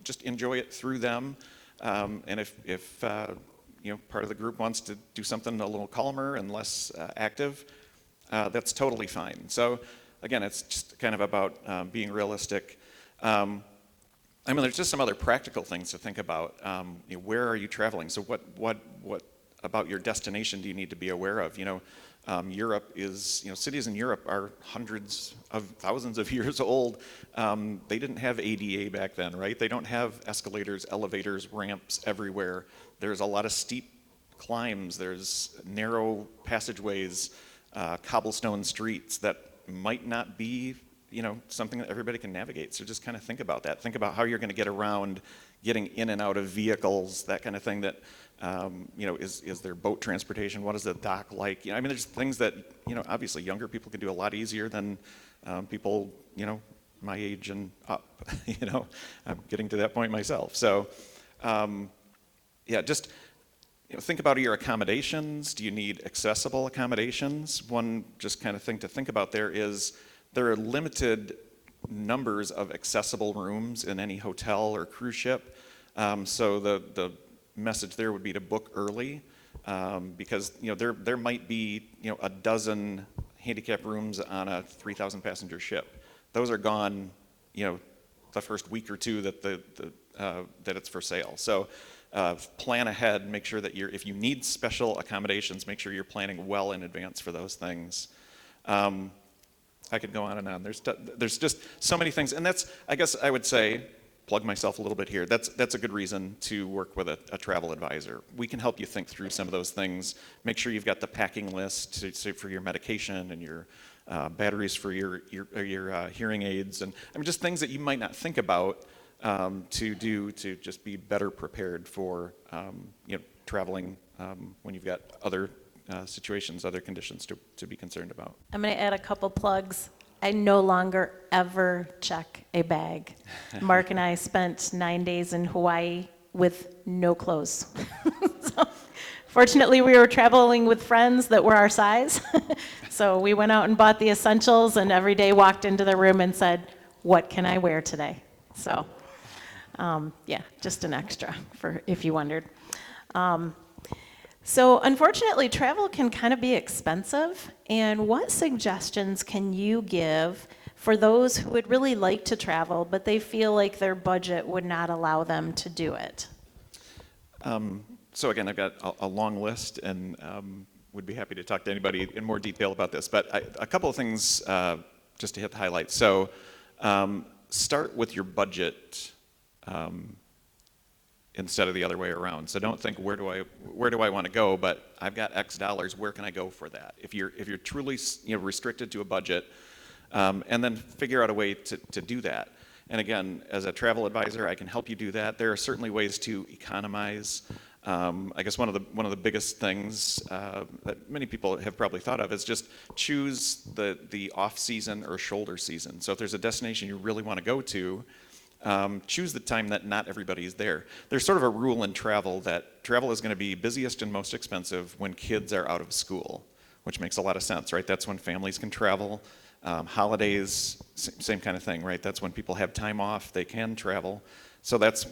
C: just enjoy it through them. And if part of the group wants to do something a little calmer and less active, that's totally fine. So again, it's just kind of about being realistic. There's just some other practical things to think about. Where are you traveling? So what about your destination do you need to be aware of? Europe is, cities in Europe are hundreds of thousands of years old. They didn't have ADA back then, right? They don't have escalators, elevators, ramps everywhere. There's a lot of steep climbs. There's narrow passageways, cobblestone streets that might not be, something that everybody can navigate. So just kind of think about that. Think about how you're going to get around, getting in and out of vehicles, that kind of thing. That is there boat transportation? What is the dock like? There's things that obviously younger people can do a lot easier than people my age and up. I'm getting to that point myself. So just think about your accommodations. Do you need accessible accommodations? One just kind of thing to think about there is there are limited numbers of accessible rooms in any hotel or cruise ship. So the message there would be to book early, because there might be a dozen handicap rooms on a 3,000 passenger ship. Those are gone the first week or two that that it's for sale. So plan ahead. Make sure that if you need special accommodations, make sure you're planning well in advance for those things. I could go on and on. There's just so many things, and I guess I would say, plug myself a little bit here. That's a good reason to work with a travel advisor. We can help you think through some of those things. Make sure you've got the packing list for your medication and your batteries for your hearing aids, and just things that you might not think about to do to just be better prepared for traveling when you've got other situations, other conditions to be concerned about.
A: I'm going to add a couple plugs. I no longer ever check a bag. Mark and I spent 9 days in Hawaii with no clothes. So, fortunately, we were traveling with friends that were our size. So we went out and bought the essentials, and every day walked into the room and said, "What can I wear today?" So, just an extra for if you wondered. So unfortunately, travel can kind of be expensive. And what suggestions can you give for those who would really like to travel, but they feel like their budget would not allow them to do it?
C: So again, I've got a long list, and would be happy to talk to anybody in more detail about this. But a couple of things just to hit the highlights. So start with your budget instead of the other way around. So don't think, where do I want to go, but I've got X dollars, where can I go for that? If you're truly restricted to a budget, and then figure out a way to do that. And again, as a travel advisor, I can help you do that. There are certainly ways to economize. I guess one of the biggest things that many people have probably thought of is just choose the off season or shoulder season. So if there's a destination you really want to go to, choose the time that not everybody is there. There's sort of a rule in travel that travel is going to be busiest and most expensive when kids are out of school, which makes a lot of sense, right? That's when families can travel. Holidays, same kind of thing, right? That's when people have time off, they can travel. So that's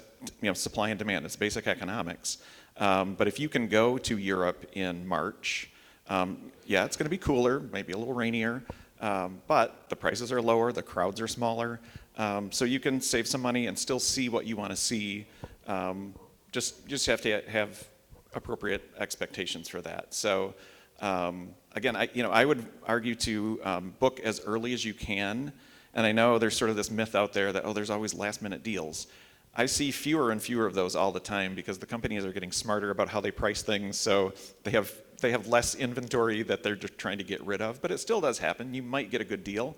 C: supply and demand. It's basic economics. But if you can go to Europe in March, it's going to be cooler, maybe a little rainier, but the prices are lower, the crowds are smaller. So you can save some money and still see what you want to see. Just have to have appropriate expectations for that. So again, I would argue to book as early as you can. And I know there's sort of this myth out there that there's always last-minute deals. I see fewer and fewer of those all the time because the companies are getting smarter about how they price things. So they have less inventory that they're just trying to get rid of. But it still does happen. You might get a good deal.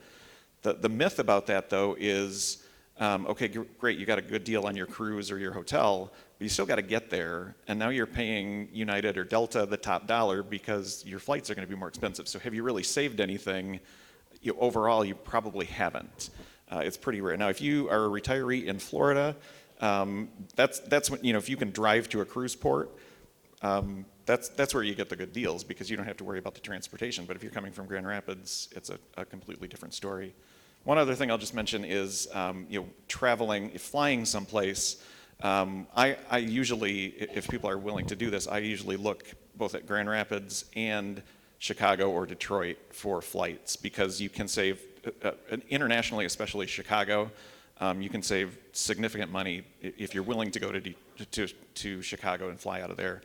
C: The myth about that, though, is Okay, great, you got a good deal on your cruise or your hotel, but you still got to get there, and now you're paying United or Delta the top dollar because your flights are going to be more expensive. So have you really saved anything? Overall, you probably haven't. It's pretty rare. Now, if you are a retiree in Florida, that's when, if you can drive to a cruise port, that's where you get the good deals because you don't have to worry about the transportation. But if you're coming from Grand Rapids, it's a completely different story. One other thing I'll just mention is, traveling, flying someplace. I usually, if people are willing to do this, I usually look both at Grand Rapids and Chicago or Detroit for flights because you can save, internationally, especially Chicago, you can save significant money if you're willing to go to Chicago and fly out of there.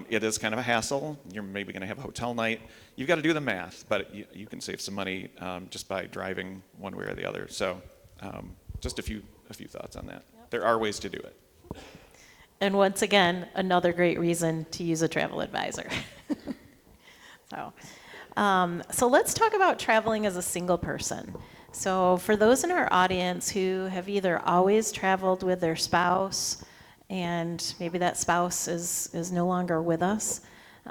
C: It is kind of a hassle. You're maybe going to have a hotel night. You've got to do the math, but you can save some money just by driving one way or the other. So just a few thoughts on that. Yep. There are ways to do it.
A: And once again, another great reason to use a travel advisor. So let's talk about traveling as a single person. So for those in our audience who have either always traveled with their spouse, and maybe that spouse is no longer with us,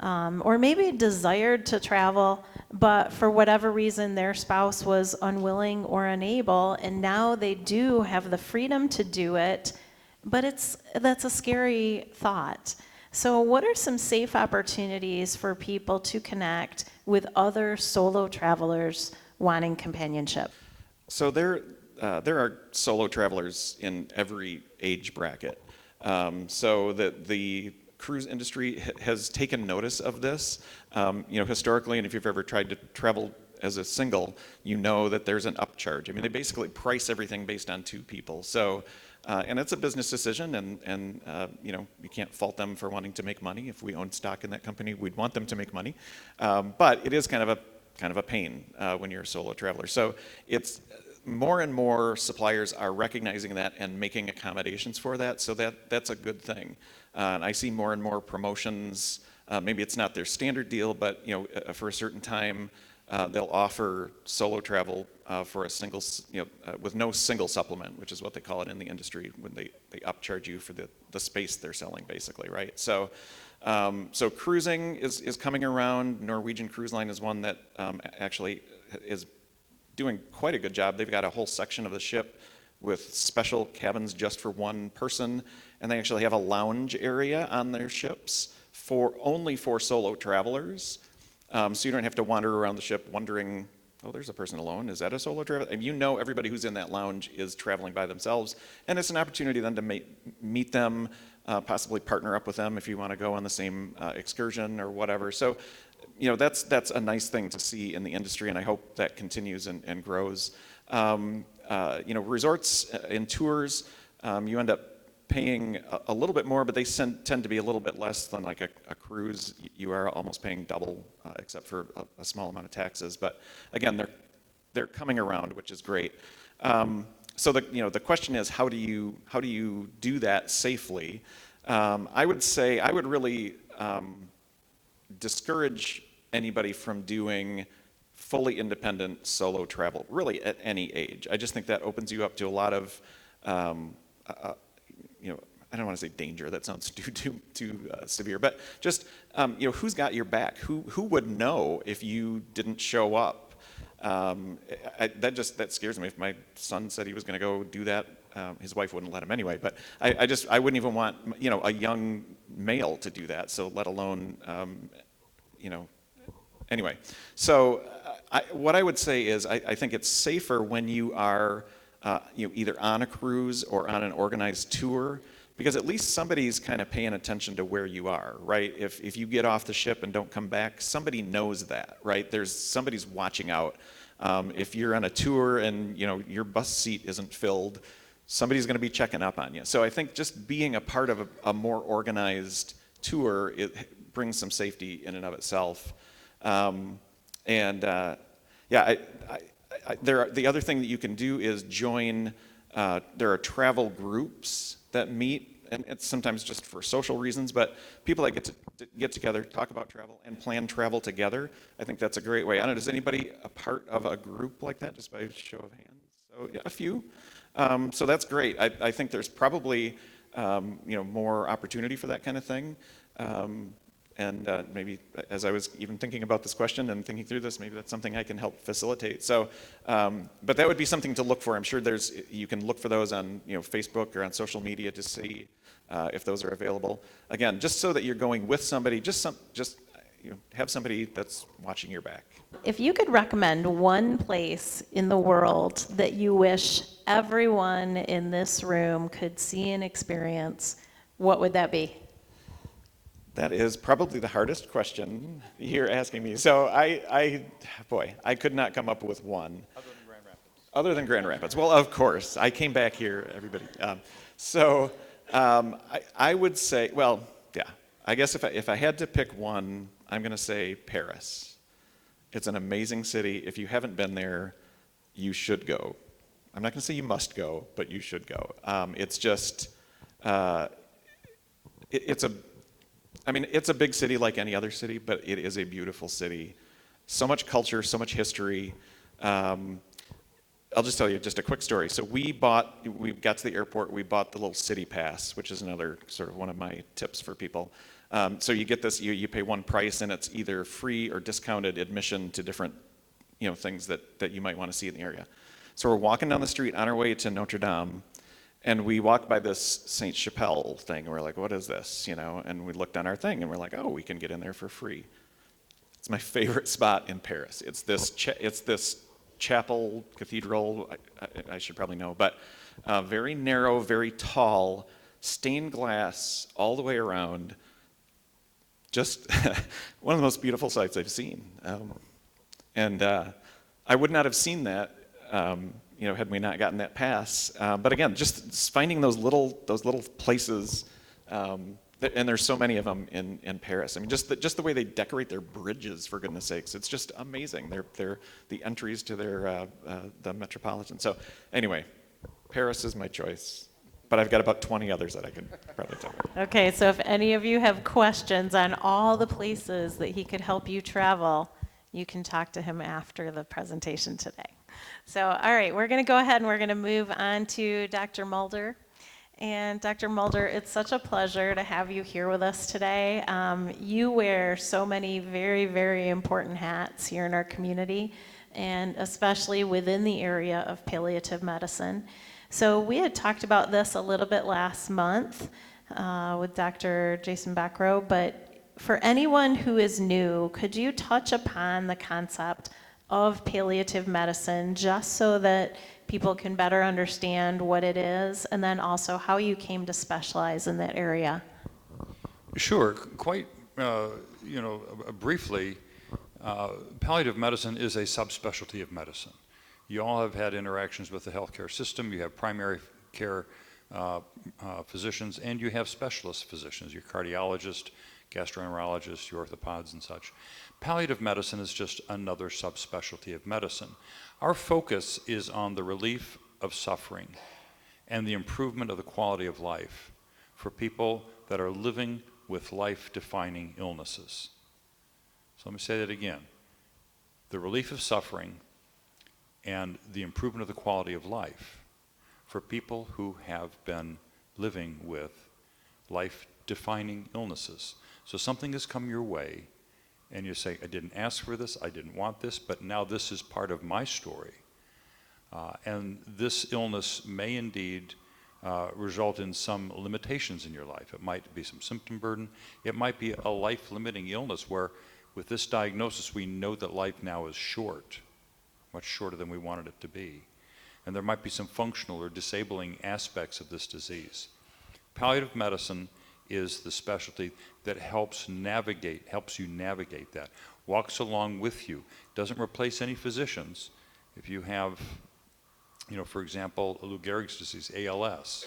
A: or maybe desired to travel, but for whatever reason their spouse was unwilling or unable, and now they do have the freedom to do it, but that's a scary thought. So what are some safe opportunities for people to connect with other solo travelers wanting companionship?
C: So there are solo travelers in every age bracket. So that the cruise industry has taken notice of this. Historically, and if you've ever tried to travel as a single, you know that there's an upcharge. I mean, they basically price everything based on two people. So, and it's a business decision, and you can't fault them for wanting to make money. If we owned stock in that company, we'd want them to make money. But it is kind of a pain when you're a solo traveler. So it's more and more suppliers are recognizing that and making accommodations for that, so that's a good thing. And I see more and more promotions. Maybe it's not their standard deal, but for a certain time, they'll offer solo travel for a single, with no single supplement, which is what they call it in the industry when they upcharge you for the space they're selling, basically, right? So cruising is coming around. Norwegian Cruise Line is one that actually is doing quite a good job. They've got a whole section of the ship with special cabins just for one person, and they actually have a lounge area on their ships only for solo travelers. So you don't have to wander around the ship wondering, oh, there's a person alone. Is that a solo traveler? And everybody who's in that lounge is traveling by themselves, and it's an opportunity then to meet them, possibly partner up with them if you want to go on the same excursion or whatever. So that's a nice thing to see in the industry, and I hope that continues and grows. Resorts and tours, you end up paying a little bit more, but they tend to be a little bit less than like a cruise. You are almost paying double, except for a small amount of taxes. But again, they're coming around, which is great. So the question is, how do you do that safely? I would say I would really discourage anybody from doing fully independent solo travel, really at any age. I just think that opens you up to a lot of, I don't want to say danger. That sounds too severe. But just, who's got your back? Who would know if you didn't show up? That scares me. If my son said he was going to go do that, his wife wouldn't let him anyway. But I wouldn't even want a young male to do that. So let alone anyway. So what I would say is I think it's safer when you are either on a cruise or on an organized tour, because at least somebody's kind of paying attention to where you are, right? If you get off the ship and don't come back, somebody knows that, right? Somebody's watching out. If you're on a tour and your bus seat isn't filled, somebody's going to be checking up on you. So I think just being a part of a more organized tour, it brings some safety in and of itself. The other thing that you can do is join. There are travel groups that meet, and it's sometimes just for social reasons, but people that get together, talk about travel, and plan travel together. I think that's a great way. I don't know, is anybody a part of a group like that, just by show of hands? So yeah, a few. So that's great. I think there's probably more opportunity for that kind of thing. And maybe as I was even thinking about this question and thinking through this, maybe that's something I can help facilitate. So, but that would be something to look for. I'm sure you can look for those on Facebook or on social media to see if those are available. Again, just so that you're going with somebody, just have somebody that's watching your back.
A: If you could recommend one place in the world that you wish everyone in this room could see and experience, what would that be?
C: That is probably the hardest question you're asking me. So I could not come up with one.
D: Other than Grand Rapids.
C: Other than Grand Rapids. Well, of course. I came back here, everybody. I would say, well, yeah. I guess if I had to pick one, I'm going to say Paris. It's an amazing city. If you haven't been there, you should go. I'm not going to say you must go, but you should go. It's just, it's a big city like any other city, but it is a beautiful city. So much culture, so much history. I'll just tell you just a quick story. So we got to the airport, we bought the little city pass, which is another sort of one of my tips for people. So you get this, you pay one price, and it's either free or discounted admission to different things that you might want to see in the area. So we're walking down the street on our way to Notre Dame, and we walked by this Saint Chapelle thing, and we're like, what is this? And we looked on our thing, and we're like, oh, we can get in there for free. It's my favorite spot in Paris. It's this chapel, cathedral, I should probably know, but very narrow, very tall, stained glass all the way around. Just one of the most beautiful sights I've seen. And I would not have seen that had we not gotten that pass. But again, just finding those little places, and there's so many of them in Paris. I mean, just the way they decorate their bridges, for goodness sakes, it's just amazing. They're the entries to the Metropolitan. So anyway, Paris is my choice. But I've got about 20 others that I could probably tell you.
A: Okay, so if any of you have questions on all the places that he could help you travel, you can talk to him after the presentation today. So, all right, we're going to go ahead and we're going to move on to Dr. Mulder. And Dr. Mulder, it's such a pleasure to have you here with us today. You wear so many very, very important hats here in our community, and especially within the area of palliative medicine. So we had talked about this a little bit last month with Dr. Jason Backrow, but for anyone who is new, could you touch upon the concept of palliative medicine just so that people can better understand what it is, and then also how you came to specialize in that area?
D: Sure. Quite, briefly, palliative medicine is a subspecialty of medicine. You all have had interactions with the healthcare system. You have primary care physicians, and you have specialist physicians, your cardiologist, gastroenterologist, your orthopods and such. Palliative medicine is just another subspecialty of medicine. Our focus is on the relief of suffering and the improvement of the quality of life for people that are living with life-defining illnesses. So let me say that again. The relief of suffering and the improvement of the quality of life for people who have been living with life-defining illnesses. So something has come your way, and you say, I didn't ask for this, I didn't want this, but now this is part of my story. And this illness may indeed result in some limitations in your life. It might be some symptom burden. It might be a life-limiting illness where with this diagnosis we know that life now is short, much shorter than we wanted it to be. And there might be some functional or disabling aspects of this disease. Palliative medicine is the specialty that helps you navigate that, walks along with you, doesn't replace any physicians. If you have, for example, Lou Gehrig's disease, ALS,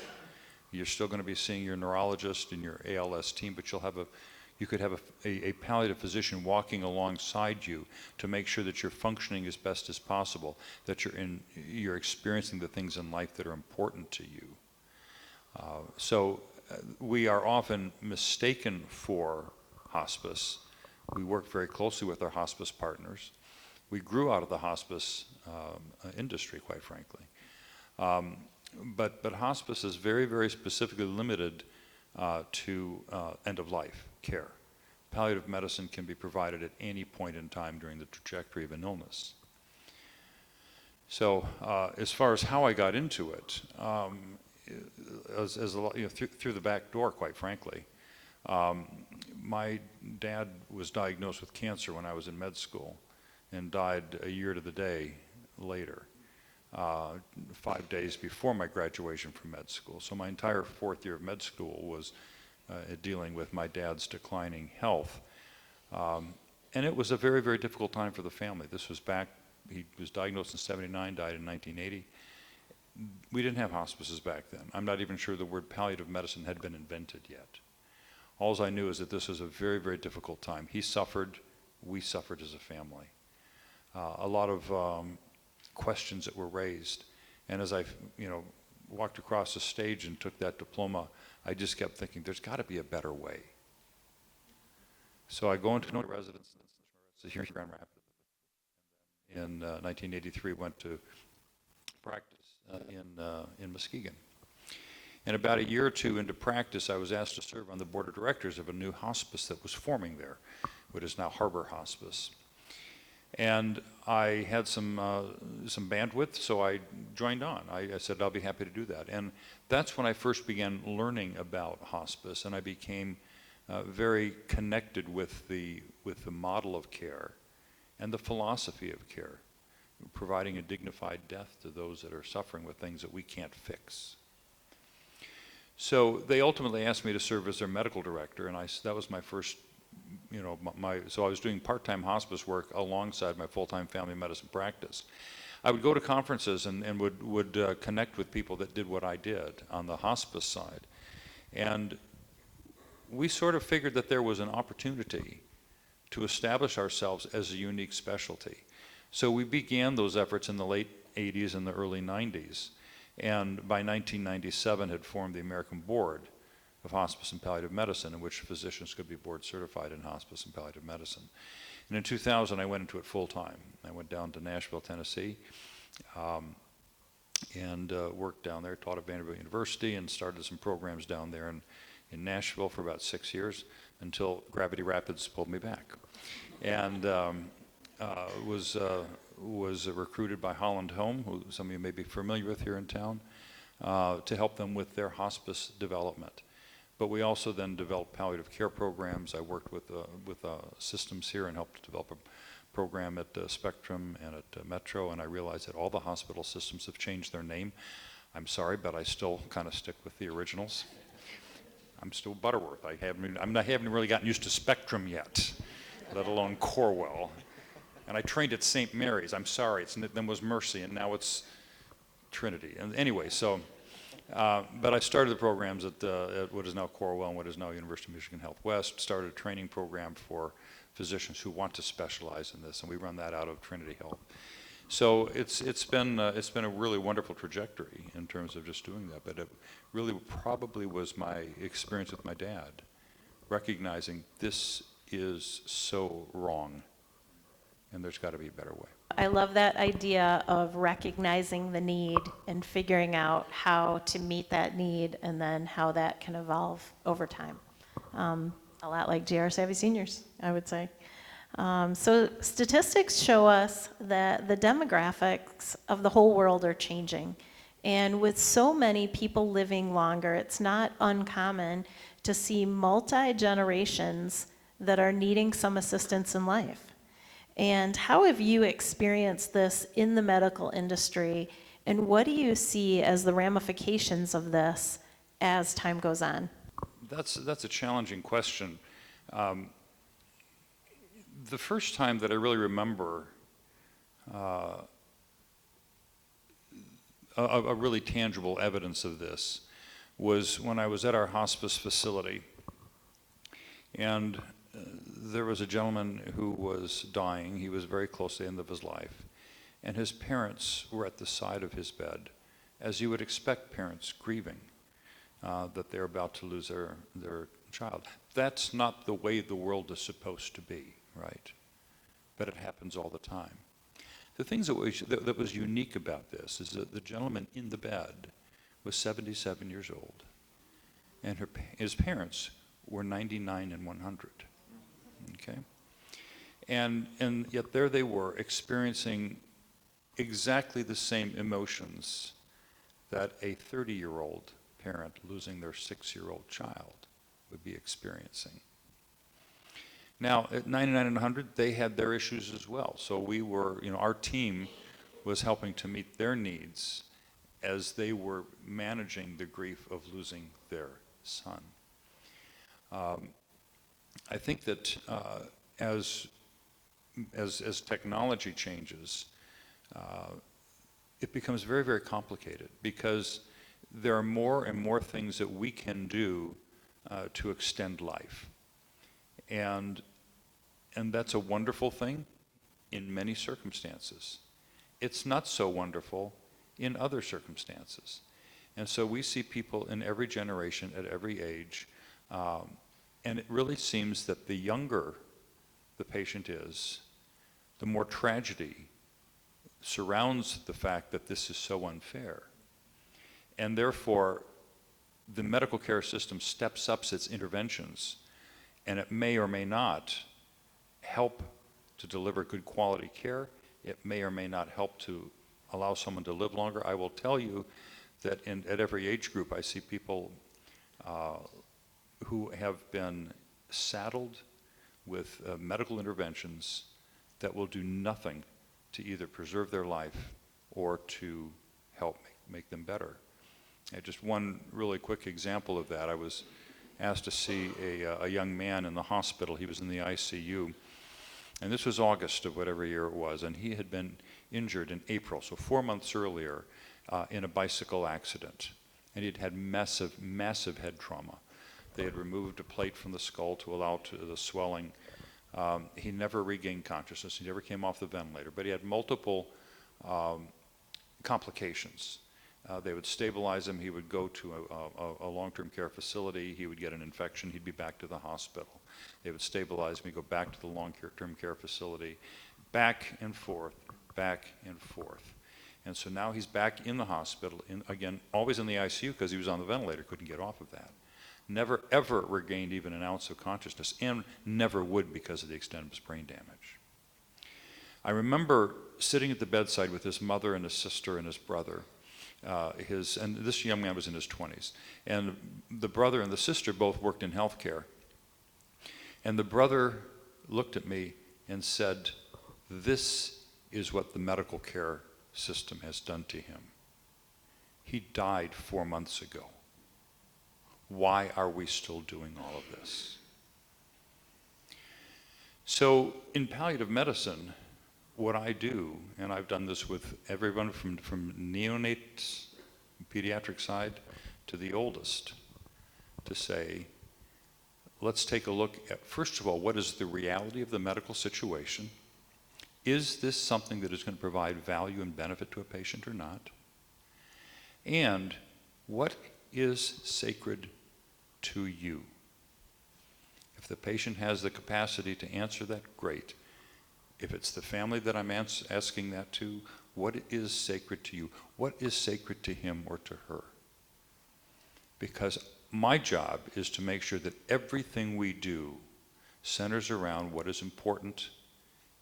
D: you're still going to be seeing your neurologist and your ALS team, but you could have a palliative physician walking alongside you to make sure that you're functioning as best as possible, that you're experiencing the things in life that are important to you. So we are often mistaken for hospice. We work very closely with our hospice partners. We grew out of the hospice industry, quite frankly. But hospice is very, very specifically limited to end-of-life care. Palliative medicine can be provided at any point in time during the trajectory of an illness. So as far as how I got into it, through the back door, quite frankly. My dad was diagnosed with cancer when I was in med school and died a year to the day later, 5 days before my graduation from med school. So my entire fourth year of med school was dealing with my dad's declining health. And it was a very, very difficult time for the family. This was back, he was diagnosed in '79, died in 1980. We didn't have hospices back then. I'm not even sure the word palliative medicine had been invented yet. All I knew is that this was a very, very difficult time. He suffered, we suffered as a family. A lot of questions that were raised. And as I, walked across the stage and took that diploma, I just kept thinking, there's got to be a better way. So I go into a residence here in Grand Rapids. In 1983, went to practice in Muskegon. And about a year or two into practice, I was asked to serve on the board of directors of a new hospice that was forming there, what is now Harbor Hospice. And I had some bandwidth, so I joined on. I said, I'll be happy to do that. And that's when I first began learning about hospice, and I became very connected with the model of care and the philosophy of care, providing a dignified death to those that are suffering with things that we can't fix. So they ultimately asked me to serve as their medical director, and that was my first, so I was doing part-time hospice work alongside my full-time family medicine practice. I would go to conferences and would connect with people that did what I did on the hospice side. And we sort of figured that there was an opportunity to establish ourselves as a unique specialty. So we began those efforts in the late 80s and the early 90s. And by 1997 had formed the American Board of Hospice and Palliative Medicine, in which physicians could be board certified in hospice and palliative medicine. And in 2000, I went into it full time. I went down to Nashville, Tennessee, and worked down there, taught at Vanderbilt University, and started some programs down there in Nashville for about 6 years until Gravity Rapids pulled me back. And was recruited by Holland Home, who some of you may be familiar with here in town, to help them with their hospice development. But we also then developed palliative care programs. I worked with systems here and helped develop a program at Spectrum and at Metro, and I realized that all the hospital systems have changed their name. I'm sorry, but I still kind of stick with the originals. I'm still Butterworth. I haven't really gotten used to Spectrum yet, let alone Corwell. And I trained at St. Mary's. I'm sorry, then was Mercy, and now it's Trinity. And anyway, but I started the programs at what is now Corwell and what is now University of Michigan Health West, started a training program for physicians who want to specialize in this, and we run that out of Trinity Health. So it's been a really wonderful trajectory in terms of just doing that, but it really probably was my experience with my dad, recognizing this is so wrong, and there's got to be a better way.
A: I love that idea of recognizing the need and figuring out how to meet that need and then how that can evolve over time. A lot like GR Savvy Seniors, I would say. So statistics show us that the demographics of the whole world are changing. And with so many people living longer, it's not uncommon to see multi-generations that are needing some assistance in life. And how have you experienced this in the medical industry, and what do you see as the ramifications of this as time goes on?
D: That's a challenging question. The first time that I really remember a really tangible evidence of this was when I was at our hospice facility, and there was a gentleman who was dying. He was very close to the end of his life, and his parents were at the side of his bed, as you would expect parents grieving that they're about to lose their child. That's not the way the world is supposed to be, right? But it happens all the time. the things that was unique about this is that the gentleman in the bed was 77 years old, and his parents were 99 and 100. Okay? And yet there they were, experiencing exactly the same emotions that a 30-year-old parent losing their 6-year-old child would be experiencing. Now, at 99 and 100, they had their issues as well. So we were, our team was helping to meet their needs as they were managing the grief of losing their son. I think that as technology changes, it becomes very, very complicated because there are more and more things that we can do to extend life. And that's a wonderful thing in many circumstances. It's not so wonderful in other circumstances. And so we see people in every generation, at every age, and it really seems that the younger the patient is, the more tragedy surrounds the fact that this is so unfair. And therefore, the medical care system steps up its interventions, and it may or may not help to deliver good quality care. It may or may not help to allow someone to live longer. I will tell you that at every age group, I see people who have been saddled with medical interventions that will do nothing to either preserve their life or to help make them better. Just one really quick example of that. I was asked to see a young man in the hospital. He was in the ICU. And this was August of whatever year it was, and he had been injured in April, so 4 months earlier, in a bicycle accident. And he'd had massive, massive head trauma. They had removed a plate from the skull to allow the swelling. He never regained consciousness. He never came off the ventilator, but he had multiple complications. They would stabilize him. He would go to a long-term care facility. He would get an infection. He'd be back to the hospital. They would stabilize him. He'd go back to the long-term care facility, back and forth, back and forth. And so now he's back in the hospital, again, always in the ICU because he was on the ventilator, couldn't get off of that. Never, ever regained even an ounce of consciousness, and never would because of the extent of his brain damage. I remember sitting at the bedside with his mother and his sister and his brother. And this young man was in his 20s. And the brother and the sister both worked in healthcare. And the brother looked at me and said, "This is what the medical care system has done to him. He died 4 months ago. Why are we still doing all of this?" So in palliative medicine, what I do, and I've done this with everyone from neonates, pediatric side, to the oldest, to say, let's take a look at, first of all, what is the reality of the medical situation? Is this something that is going to provide value and benefit to a patient or not? And what is sacred to you? If the patient has the capacity to answer that, great. If it's the family that I'm asking that to, what is sacred to you? What is sacred to him or to her? Because my job is to make sure that everything we do centers around what is important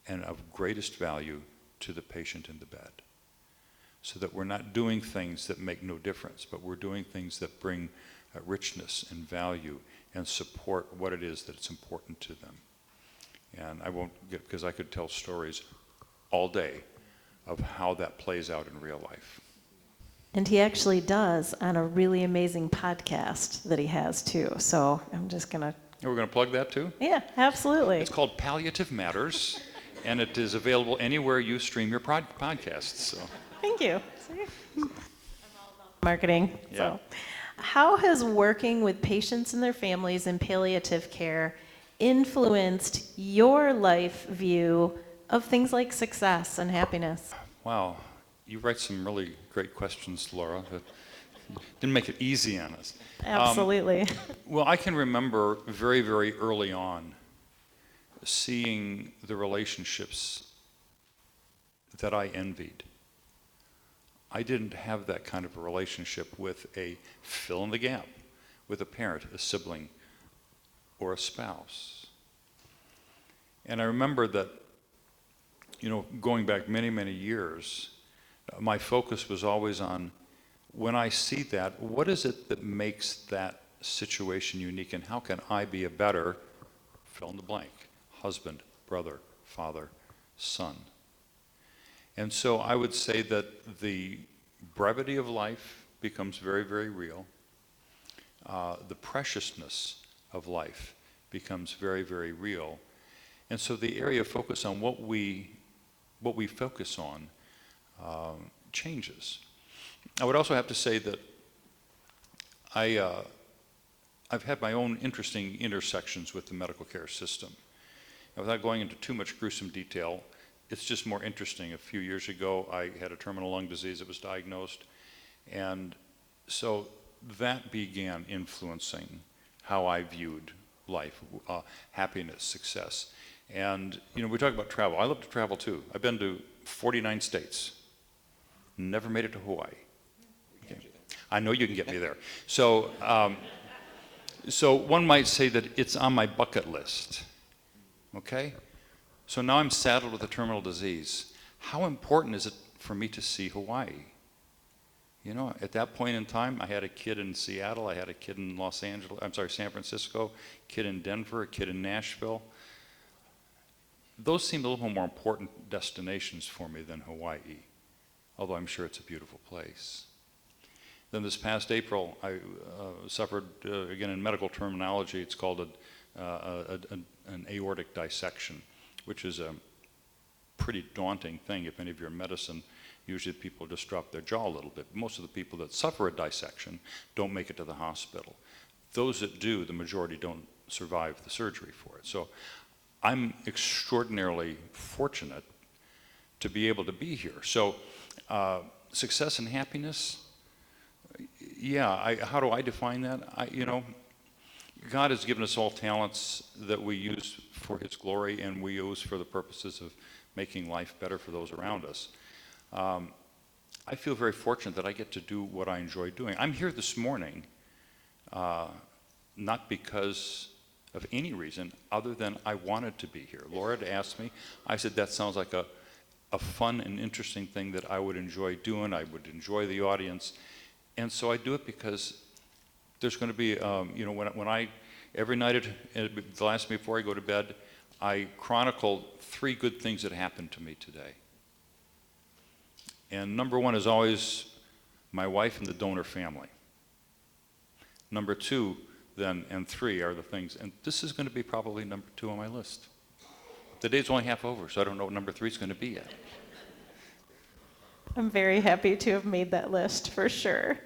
D: and of greatest value to the patient in the bed. So that we're not doing things that make no difference, but we're doing things that bring richness and value and support what it is that's important to them. And I won't get, because I could tell stories all day of how that plays out in real life.
A: And he actually does on a really amazing podcast that he has too. So I'm just going to...
D: And we're going to plug that too?
A: Yeah, absolutely.
D: It's called Palliative Matters, and it is available anywhere you stream your podcasts. So.
A: Thank you. See? I'm all about marketing.
D: Yeah.
A: So, how has working with patients and their families in palliative care influenced your life view of things like success and happiness?
D: Wow, you write some really great questions, Laura. That didn't make it easy on us.
A: Absolutely.
D: Well, I can remember very, very early on seeing the relationships that I envied. I didn't have that kind of a relationship with a fill in the gap, with a parent, a sibling, or a spouse. And I remember that, going back many, many years, my focus was always on, when I see that, what is it that makes that situation unique, and how can I be a better, fill in the blank, husband, brother, father, son? And so I would say that the brevity of life becomes very, very real. The preciousness of life becomes very, very real. And so the area of focus on what we focus on changes. I would also have to say that I've had my own interesting intersections with the medical care system. Now, without going into too much gruesome detail, it's just more interesting. A few years ago, I had a terminal lung disease that was diagnosed, and so that began influencing how I viewed life, happiness, success. And, we talk about travel. I love to travel too. I've been to 49 states. Never made it to Hawaii. Okay. I know you can get me there. So, so one might say that it's on my bucket list. Okay? So now I'm saddled with a terminal disease. How important is it for me to see Hawaii? At that point in time, I had a kid in Seattle, I had a kid in San Francisco, kid in Denver, a kid in Nashville. Those seem a little more important destinations for me than Hawaii, although I'm sure it's a beautiful place. Then this past April, I suffered, again in medical terminology, it's called an aortic dissection, which is a pretty daunting thing. If any of you are in medicine, usually people just drop their jaw a little bit. Most of the people that suffer a dissection don't make it to the hospital. Those that do, the majority don't survive the surgery for it. So I'm extraordinarily fortunate to be able to be here. So success and happiness, how do I define that? God has given us all talents that we use for His glory and we use for the purposes of making life better for those around us. I feel very fortunate that I get to do what I enjoy doing. I'm here this morning not because of any reason other than I wanted to be here. Laura had asked me. I said that sounds like a fun and interesting thing that I would enjoy doing. I would enjoy the audience. And so I do it because there's going to be, when I, every night, the last night before I go to bed, I chronicle 3 good things that happened to me today. And number 1 is always my wife and the donor family. Number 2, then, and 3 are the things, and this is going to be probably number 2 on my list. The day's only half over, so I don't know what number 3 is going to be yet.
A: I'm very happy to have made that list for sure.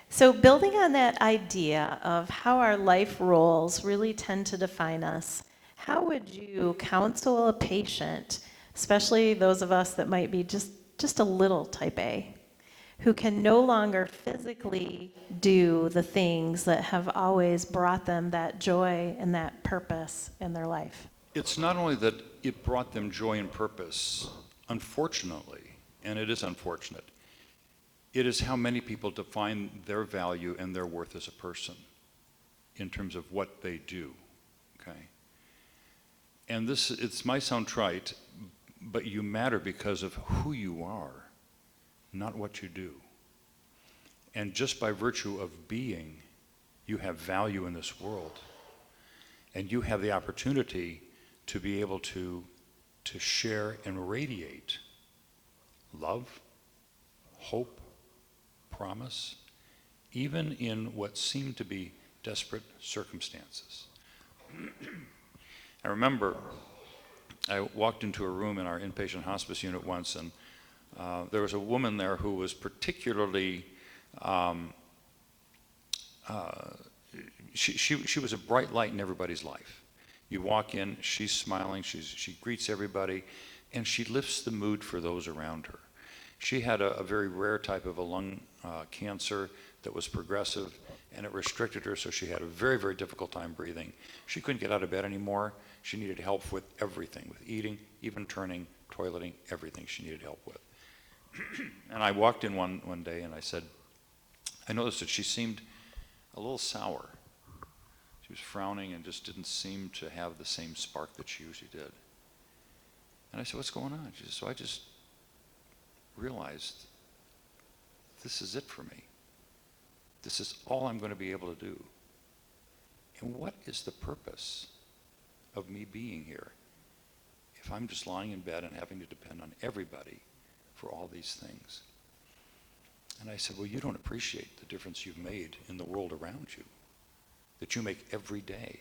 A: So building on that idea of how our life roles really tend to define us, how would you counsel a patient, especially those of us that might be just a little type A, who can no longer physically do the things that have always brought them that joy and that purpose in their life?
D: It's not only that it brought them joy and purpose, unfortunately, and it is unfortunate, it is how many people define their value and their worth as a person in terms of what they do, okay? And it might sound trite, but you matter because of who you are, not what you do. And just by virtue of being, you have value in this world. And you have the opportunity to be able to share and radiate love, hope, promise, even in what seem to be desperate circumstances. I remember I walked into a room in our inpatient hospice unit once, and there was a woman there who was particularly, she was a bright light in everybody's life. You walk in, she's smiling, she greets everybody, and she lifts the mood for those around her. She had a very rare type of a lung cancer that was progressive, and it restricted her, so she had a very, very difficult time breathing. She couldn't get out of bed anymore. She needed help with everything, with eating, even turning toileting, everything she needed help with. And I walked in one day and I said, I noticed that she seemed a little sour. She was frowning and just didn't seem to have the same spark that she usually did. And I said, what's going on? She said, so I just realized this is it for me. This is all I'm going to be able to do. And what is the purpose of me being here if I'm just lying in bed and having to depend on everybody for all these things? And I said, well, you don't appreciate the difference you've made in the world around you, that you make every day.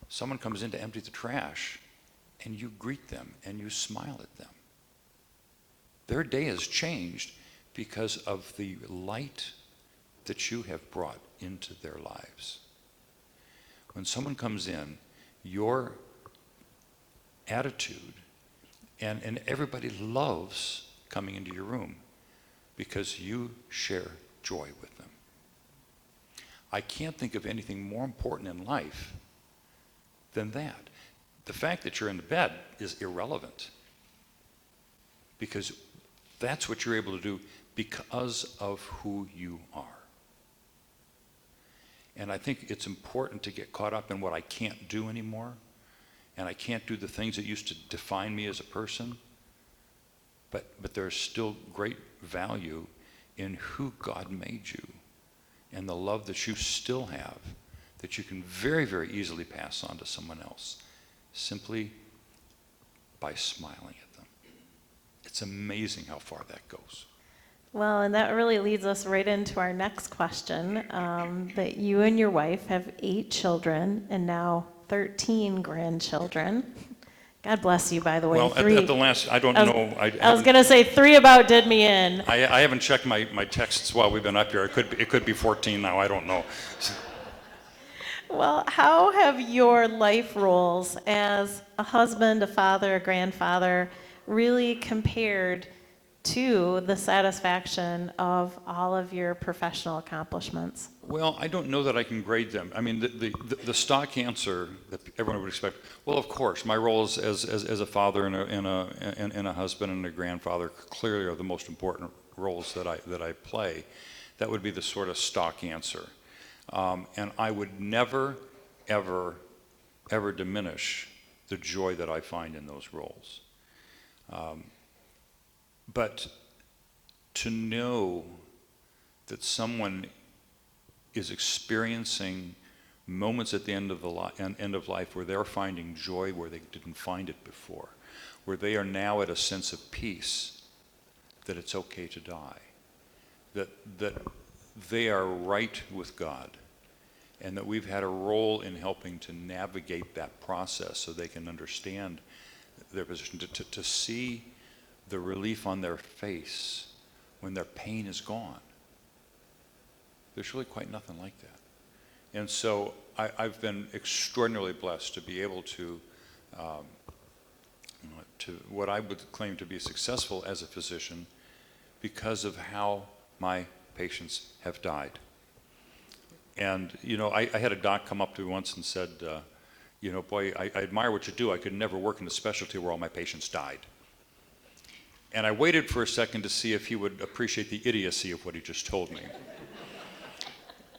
D: Someone comes in to empty the trash, and you greet them and you smile at them. Their day has changed because of the light that you have brought into their lives. When someone comes in, your attitude, and everybody loves coming into your room because you share joy with them. I can't think of anything more important in life than that. The fact that you're in the bed is irrelevant because that's what you're able to do because of who you are. And I think it's important to get caught up in what I can't do anymore, and I can't do the things that used to define me as a person, but there's still great value in who God made you and the love that you still have that you can very, very easily pass on to someone else simply by smiling at them. It's amazing how far that goes.
A: Well, and that really leads us right into our next question, that you and your wife have 8 children and now 13 grandchildren. God bless you, by the way.
D: Well, at the last, I don't know.
A: I was going to say 3 about did me in.
D: I haven't checked my texts while we've been up here. It could be 14 now. I don't know.
A: Well, how have your life roles as a husband, a father, a grandfather really compared to the satisfaction of all of your professional accomplishments?
D: Well, I don't know that I can grade them. I mean, the stock answer that everyone would expect, well, of course, my roles as a father and a husband and a grandfather clearly are the most important roles that I play. That would be the sort of stock answer. And I would never, ever, ever diminish the joy that I find in those roles. But to know that someone is experiencing moments at the end of life where they're finding joy where they didn't find it before, where they are now at a sense of peace, that it's okay to die, that they are right with God, and that we've had a role in helping to navigate that process so they can understand their position, to see the relief on their face when their pain is gone. There's really quite nothing like that. And so I've been extraordinarily blessed to be able to what I would claim to be successful as a physician because of how my patients have died. And, I had a doc come up to me once and said, boy, I admire what you do. I could never work in a specialty where all my patients died. And I waited for a second to see if he would appreciate the idiocy of what he just told me.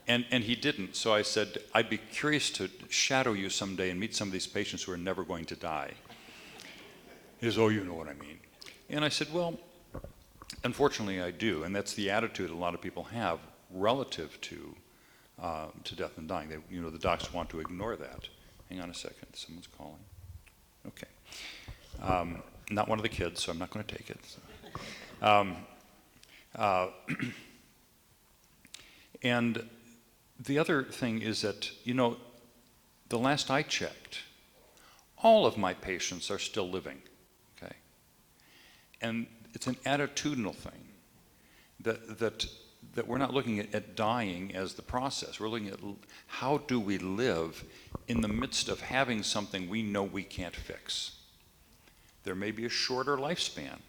D: And he didn't. So I said, I'd be curious to shadow you someday and meet some of these patients who are never going to die. He says, oh, you know what I mean. And I said, well, unfortunately I do. And that's the attitude a lot of people have relative to death and dying. The docs want to ignore that. Hang on a second, someone's calling. Okay. Not one of the kids, so I'm not going to take it. And the other thing is that, the last I checked, all of my patients are still living, okay? And it's an attitudinal thing that we're not looking at dying as the process. We're looking at how do we live in the midst of having something we know we can't fix. There may be a shorter lifespan.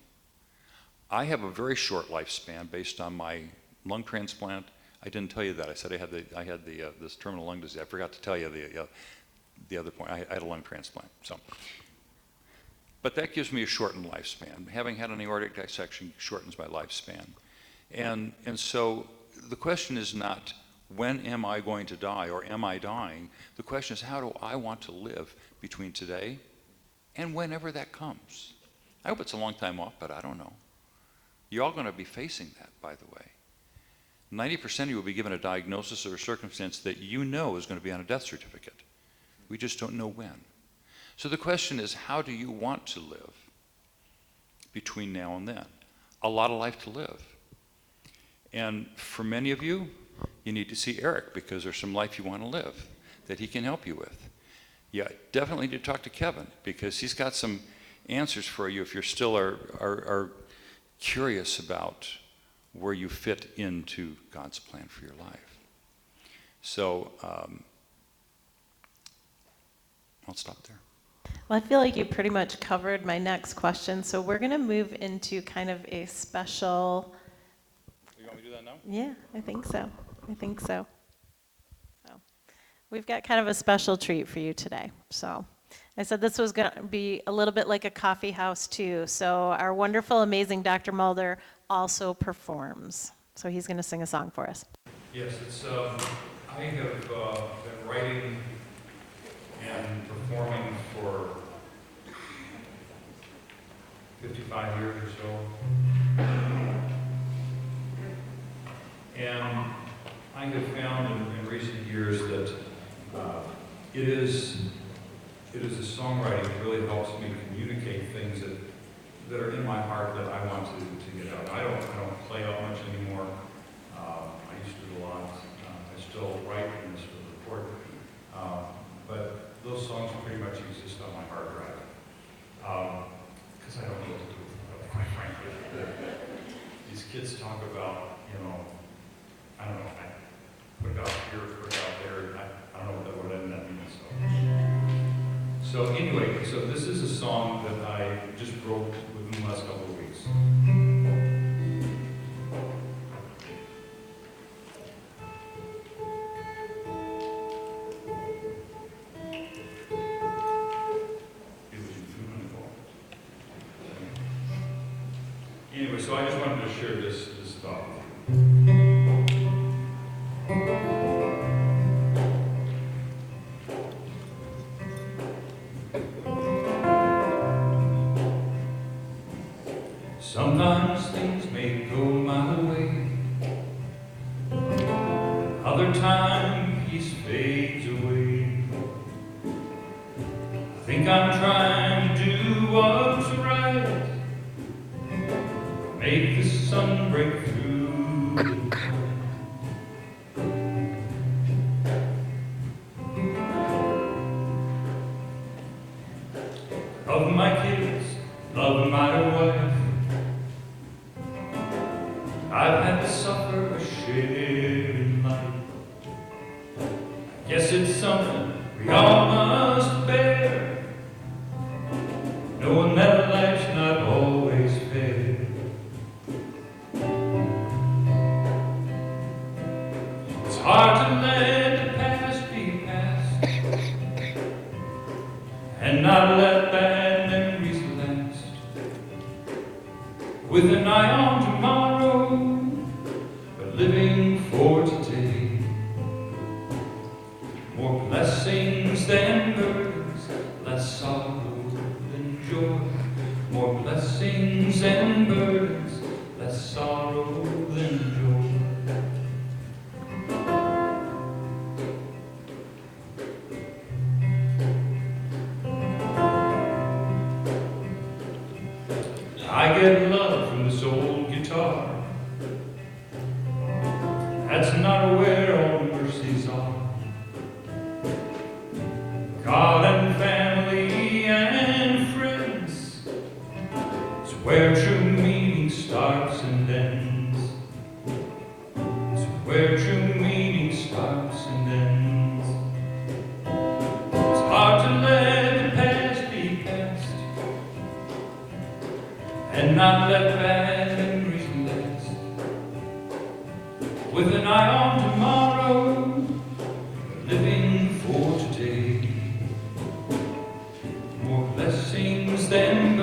D: I have a very short lifespan based on my lung transplant. I didn't tell you that. I said I had this terminal lung disease. I forgot to tell you the other point. I had a lung transplant. But that gives me a shortened lifespan. Having had an aortic dissection shortens my lifespan. And so the question is not, when am I going to die or am I dying? The question is, how do I want to live between today and whenever that comes? I hope it's a long time off, but I don't know. You're all going to be facing that, by the way. 90% of you will be given a diagnosis or a circumstance that you know is going to be on a death certificate. We just don't know when. So the question is, how do you want to live between now and then? A lot of life to live. And for many of you, you need to see Eric because there's some life you want to live that he can help you with. Yeah, definitely need to talk to Kevin because he's got some answers for you if you're still are curious about where you fit into God's plan for your life. So I'll stop there.
A: Well, I feel like you pretty much covered my next question, so we're going to move into kind of a special...
D: You want me to do that now?
A: Yeah, I think so. So we've got kind of a special treat for you today. So I said this was going to be a little bit like a coffee house too. So our wonderful, amazing Dr. Mulder also performs. So he's going to sing a song for us.
D: Yes, it's I have been writing and performing for 55 years or so. And I have found in recent years that it is a songwriting that really helps me communicate things that are in my heart that I want to get out. I don't play out much anymore. I used to do a lot. I still write and still record. But those songs pretty much exist on my hard drive. Because I don't know what to do with them, quite frankly. These kids talk about, I don't know, I put it out here, put it out there, I don't know what that means. So anyway, so this is a song that I just wrote within the last couple of weeks. Anyway, so I just wanted to share this thought with you. Sometimes things may go my way, other time peace fades away. I think I'm trying to do what's right, make the sun break through the dark. Love my kids, love my wife, I've had to suffer a share in life. I guess it's something we all must bear, knowing that life's not always fair. It's hard to let the past be past and not let bad memories last. With an eye on tomorrow, but living for today. More blessings than burdens, less sorrow than joy. More blessings than burdens, less sorrow than joy. I get love from this old guitar. That's not where all mercies are. God and family and friends is where true meaning starts and ends. It's where true meaning starts and ends. It's hard to let the past be past and not let bad memories last. With an eye on tomorrow, living for today. More blessings than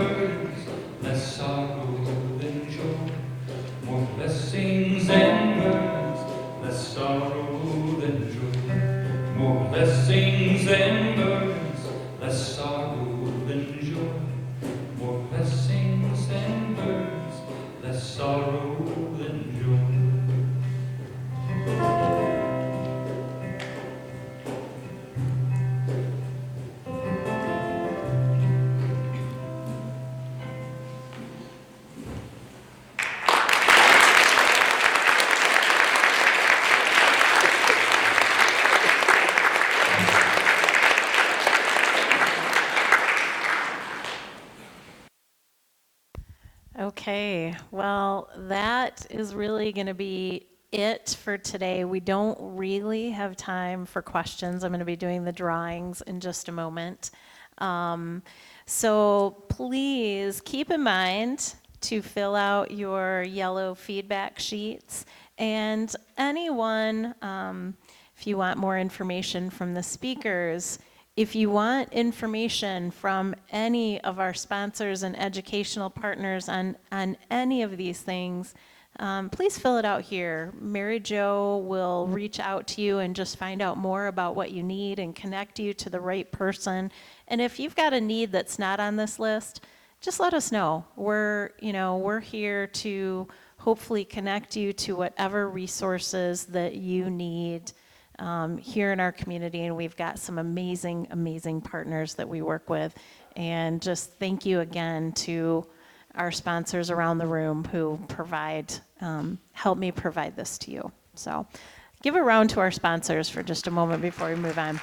E: blessings and burdens, less sorrow than joy. More blessings and burdens, less sorrow than joy. More blessings and burdens, less sorrow than joy.
A: Okay, well, that is really going to be it for today. We don't really have time for questions. I'm going to be doing the drawings in just a moment. So please keep in mind to fill out your yellow feedback sheets. And anyone, if you want more information from the speakers, if you want information from any of our sponsors and educational partners on any of these things, please fill it out here. Mary Jo will reach out to you and just find out more about what you need and connect you to the right person. And if you've got a need that's not on this list, just let us know. We're here to hopefully connect you to whatever resources that you need here in our community, and we've got some amazing, amazing partners that we work with. And just thank you again to our sponsors around the room who help me provide this to you. So give a round to our sponsors for just a moment before we move on.